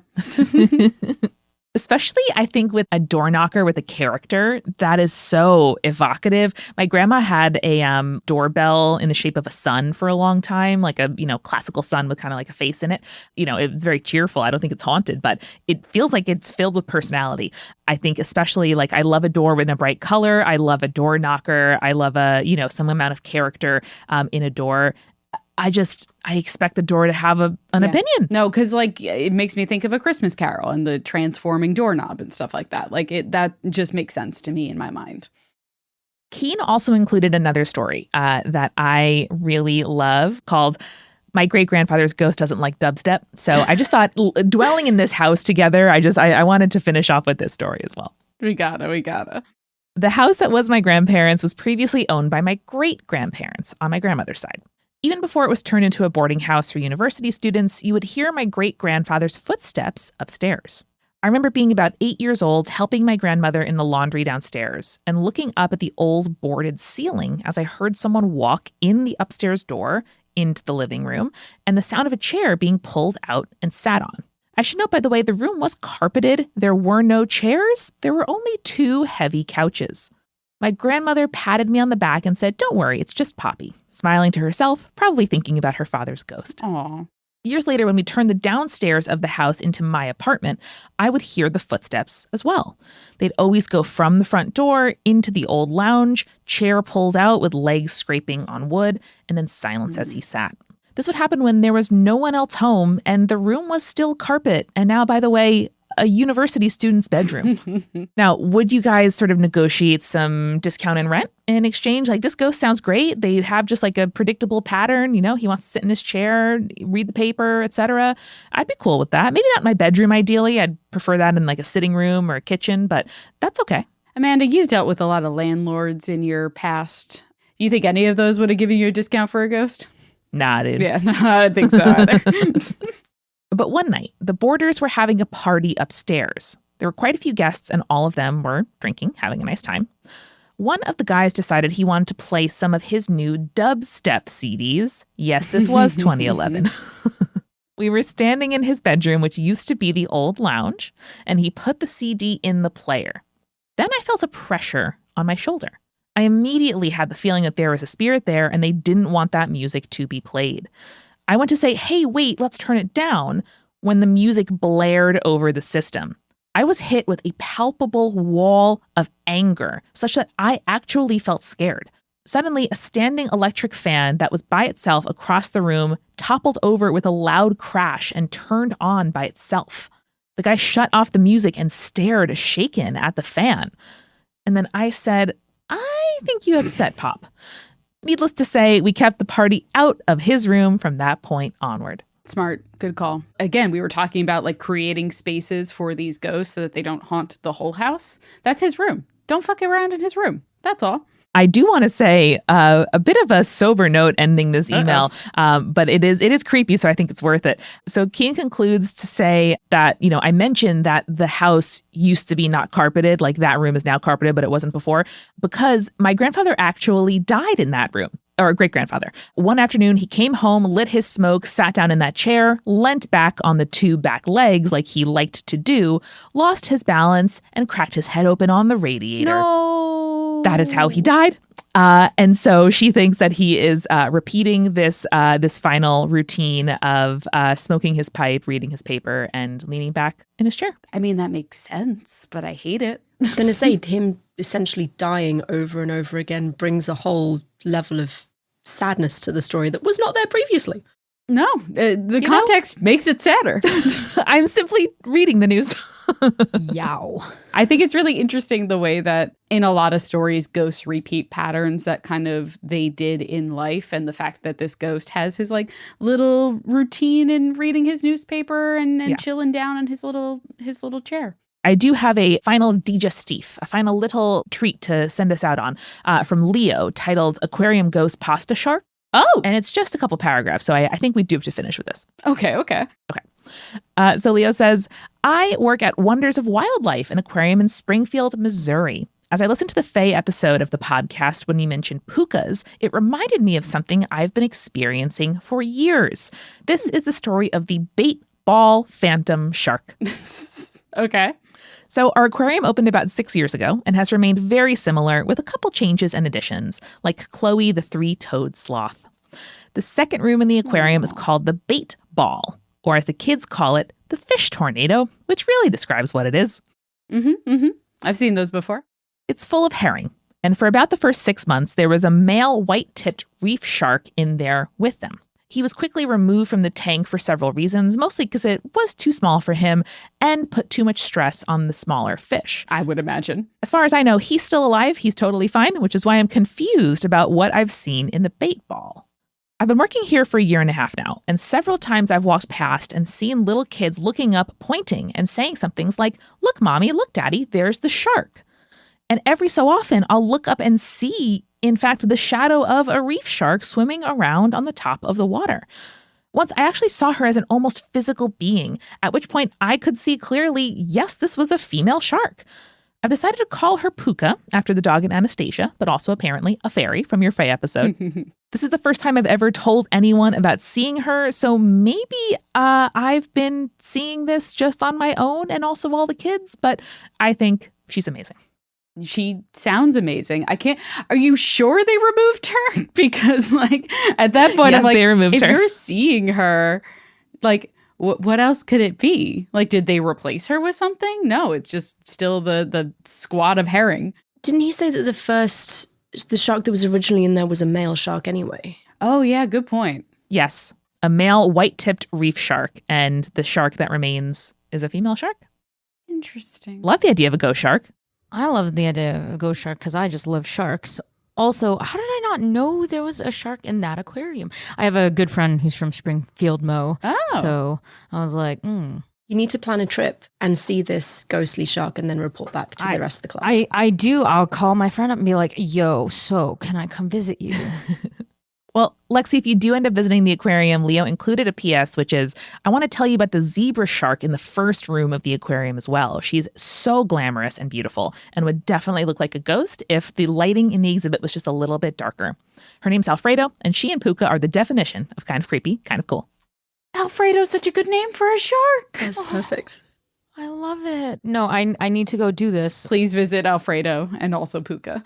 Especially, I think, with a door knocker with a character, that is so evocative. My grandma had a doorbell in the shape of a sun for a long time, like a, classical sun with kind of like a face in it. It was very cheerful. I don't think it's haunted, but it feels like it's filled with personality. I think especially, like, I love a door with a bright color. I love a door knocker. I love some amount of character in a door. I expect the door to have an opinion. No, because it makes me think of A Christmas Carol and the transforming doorknob and stuff like that. That just makes sense to me in my mind. Keen also included another story that I really love called My great-grandfather's ghost doesn't like dubstep, so I just thought dwelling in this house together, I wanted to finish off with this story as well. We gotta. The house that was my grandparents' was previously owned by my great-grandparents on my grandmother's side. Even before it was turned into a boarding house for university students, you would hear my great-grandfather's footsteps upstairs. I remember being about 8 years old, helping my grandmother in the laundry downstairs, and looking up at the old boarded ceiling as I heard someone walk in the upstairs door into the living room, and the sound of a chair being pulled out and sat on. I should note, by the way, the room was carpeted. There were no chairs. There were only 2 heavy couches. My grandmother patted me on the back and said, "Don't worry, it's just Poppy," smiling to herself, probably thinking about her father's ghost. Aw. Years later, when we turned the downstairs of the house into my apartment, I would hear the footsteps as well. They'd always go from the front door into the old lounge, chair pulled out with legs scraping on wood, and then silence as he sat. This would happen when there was no one else home and the room was still carpet. And now, by the way, a university student's bedroom. Now, would you guys sort of negotiate some discount in rent in exchange? Like, this ghost sounds great. They have just like a predictable pattern. You know, he wants to sit in his chair, read the paper, etc. I'd be cool with that. Maybe not my bedroom, ideally. I'd prefer that in like a sitting room or a kitchen, but that's okay. Amanda, you've dealt with a lot of landlords in your past. Do you think any of those would have given you a discount for a ghost? Nah, dude. Yeah, no, I don't think so either. But one night, the boarders were having a party upstairs. There were quite a few guests, and all of them were drinking, having a nice time. One of the guys decided he wanted to play some of his new dubstep CDs. Yes, this was 2011. We were standing in his bedroom, which used to be the old lounge, and he put the CD in the player. Then I felt a pressure on my shoulder. I immediately had the feeling that there was a spirit there, and they didn't want that music to be played. I went to say, "Hey, wait, let's turn it down," when the music blared over the system. I was hit with a palpable wall of anger, such that I actually felt scared. Suddenly, a standing electric fan that was by itself across the room toppled over with a loud crash and turned on by itself. The guy shut off the music and stared shaken at the fan. And then I said, "I think you upset Pop." Needless to say, we kept the party out of his room from that point onward. Smart. Good call. Again, we were talking about like creating spaces for these ghosts so that they don't haunt the whole house. That's his room. Don't fuck around in his room. That's all. I do want to say a bit of a sober note ending this email, but it is creepy, so I think it's worth it. So Keen concludes to say that, you know, I mentioned that the house used to be not carpeted, like that room is now carpeted, but it wasn't before, because my grandfather actually died in that room. Or great-grandfather. One afternoon, he came home, lit his smoke, sat down in that chair, leant back on the 2 back legs like he liked to do, lost his balance, and cracked his head open on the radiator. No. That is how he died. And so she thinks that he is repeating this final routine of smoking his pipe, reading his paper, and leaning back in his chair. I mean, that makes sense, but I hate it. I was going to say, him essentially dying over and over again brings a whole level of sadness to the story that was not there previously. No, the context makes it sadder. I'm simply reading the news. Yow. I think it's really interesting the way that in a lot of stories, ghosts repeat patterns that kind of they did in life. And the fact that this ghost has his like little routine in reading his newspaper and chilling down in his little chair. I do have a final digestif, a final little treat to send us out on from Leo titled Aquarium Ghost Pasta Shark. Oh. And it's just a couple paragraphs, so I think we do have to finish with this. Okay. So Leo says, I work at Wonders of Wildlife, an aquarium in Springfield, Missouri. As I listened to the Faye episode of the podcast when you mentioned pukas, it reminded me of something I've been experiencing for years. This is the story of the bait ball phantom shark. Okay. So our aquarium opened about 6 years ago and has remained very similar with a couple changes and additions, like Chloe the 3-toed sloth. The second room in the aquarium is called the bait ball, or as the kids call it, the fish tornado, which really describes what it is. I've seen those before. It's full of herring, and for about the first 6 months, there was a male white-tipped reef shark in there with them. He was quickly removed from the tank for several reasons, mostly because it was too small for him and put too much stress on the smaller fish. I would imagine. As far as I know, he's still alive. He's totally fine, which is why I'm confused about what I've seen in the bait ball. I've been working here for a year and a half now, and several times I've walked past and seen little kids looking up, pointing, and saying some things like, "Look, Mommy, look, Daddy, there's the shark." And every so often, I'll look up and see, in fact, the shadow of a reef shark swimming around on the top of the water. Once I actually saw her as an almost physical being, at which point I could see clearly, yes, this was a female shark. I've decided to call her Puka, after the dog in Anastasia, but also apparently a fairy from your Faye episode. This is the first time I've ever told anyone about seeing her, so maybe I've been seeing this just on my own and also all the kids, but I think she's amazing. She sounds amazing. Are you sure they removed her? Because like at that point, Yes, I'm like, they removed if her. you're seeing her, like what else could it be? Like, did they replace her with something? No, it's just still the squad of herring. Didn't he say that the shark that was originally in there was a male shark anyway? Oh yeah, good point. Yes, a male white-tipped reef shark, and the shark that remains is a female shark. Interesting. Love the idea of a ghost shark. I love the idea of a ghost shark because I just love sharks. Also, how did I not know there was a shark in that aquarium? I have a good friend who's from Springfield, Mo. Oh. So I was like, You need to plan a trip and see this ghostly shark and then report back to the rest of the class. I do. I'll call my friend up and be like, yo, so can I come visit you? Well, Lexie, if you do end up visiting the aquarium, Leo included a PS, which is, I want to tell you about the zebra shark in the first room of the aquarium as well. She's so glamorous and beautiful and would definitely look like a ghost if the lighting in the exhibit was just a little bit darker. Her name's Alfredo, and she and Puka are the definition of kind of creepy, kind of cool. Alfredo's such a good name for a shark. That's perfect. I love it. No, I need to go do this. Please visit Alfredo and also Puka.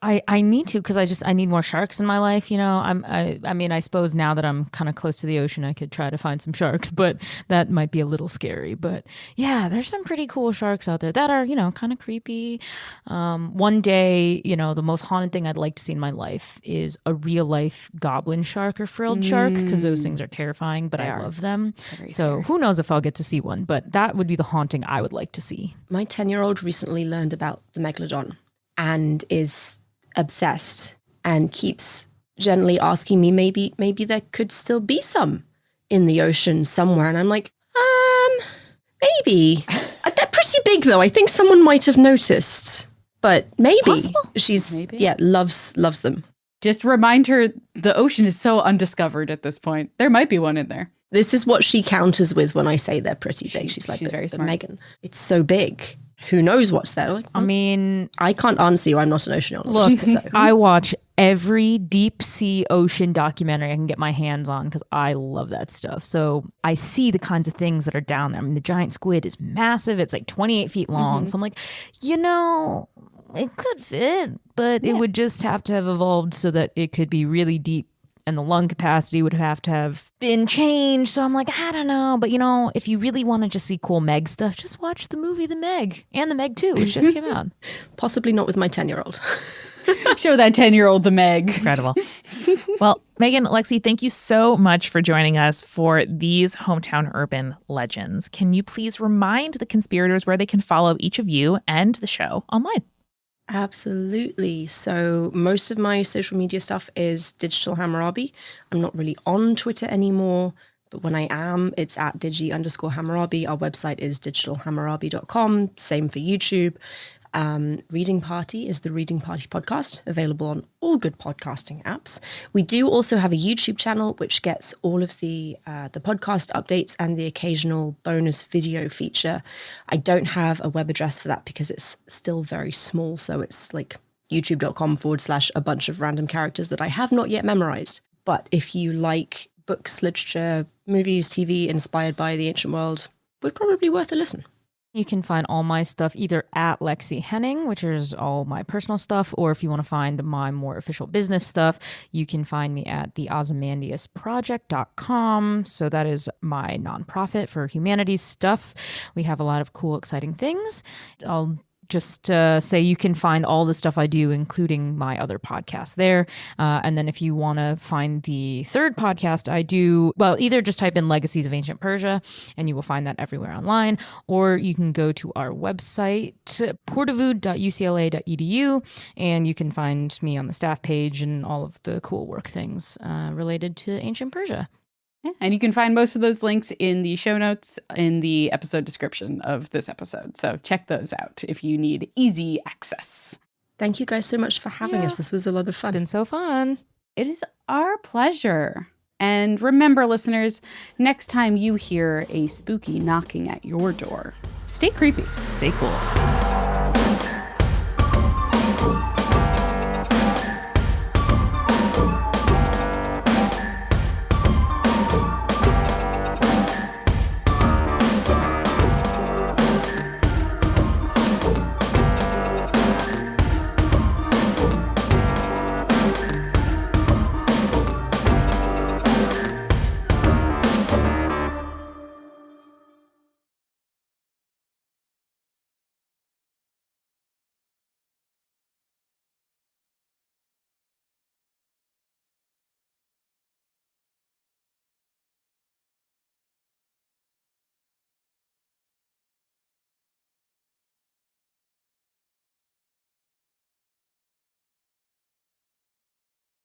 I need to because I need more sharks in my life. You know, I mean, I suppose now that I'm kind of close to the ocean, I could try to find some sharks, but that might be a little scary. But yeah, there's some pretty cool sharks out there that are, you know, kind of creepy. One day, you know, the most haunted thing I'd like to see in my life is a real life goblin shark or frilled shark because those things are terrifying, but I love them. So who knows if I'll get to see one, but that would be the haunting I would like to see. My 10-year-old recently learned about the megalodon and is obsessed and keeps gently asking me maybe there could still be some in the ocean somewhere. And I'm like, maybe. They're pretty big though. I think someone might have noticed. But maybe. Possible. Loves them. Just remind her the ocean is so undiscovered at this point. There might be one in there. This is what she counters with when I say they're pretty big. She's like, very but smart. Megan, it's so big. Who knows what's there? Like, I mean, I can't answer you. I'm not an oceanologist. look, So. I watch every deep sea ocean documentary I can get my hands on because I love that stuff. So I see the kinds of things that are down there. I mean, the giant squid is massive. It's like 28 feet long. So I'm like, you know, it could fit, but it would just have to have evolved so that it could be really deep. And the lung capacity would have to have been changed. So I'm like, I don't know. But, you know, if you really want to just see cool Meg stuff, just watch the movie The Meg and The Meg 2, which just came out. Possibly not with my 10-year-old. Show that 10-year-old the Meg. Incredible. Well, Megan, Lexie, thank you so much for joining us for these Hometown Urban Legends. Can you please remind the conspirators where they can follow each of you and the show online? Absolutely. So most of my social media stuff is Digital Hammurabi. I'm not really on Twitter anymore, but when I am, it's at digi_Hammurabi. Our website is digitalhammurabi.com. Same for YouTube. Reading Party is the Reading Party podcast, available on all good podcasting apps. We do also have a YouTube channel which gets all of the podcast updates and the occasional bonus video feature. I don't have a web address for that because it's still very small, so it's like youtube.com/a bunch of random characters that I have not yet memorized. But if you like books, literature, movies, TV inspired by the ancient world, would probably worth a listen. You can find all my stuff either at Lexie Henning, which is all my personal stuff, or if you want to find my more official business stuff, you can find me at theozymandiasproject.com. So that is my nonprofit for humanities stuff. We have a lot of cool, exciting things. I'll just say you can find all the stuff I do, including my other podcast there. And then if you want to find the third podcast I do, well, either just type in Legacies of Ancient Persia and you will find that everywhere online, or you can go to our website, portavood.ucla.edu, and you can find me on the staff page and all of the cool work things related to ancient Persia. Yeah, and you can find most of those links in the show notes in the episode description of this episode. So check those out if you need easy access. Thank you guys so much for having us. This was a lot of fun. Been so fun. It is our pleasure. And remember, listeners, next time you hear a spooky knocking at your door, stay creepy. Stay cool.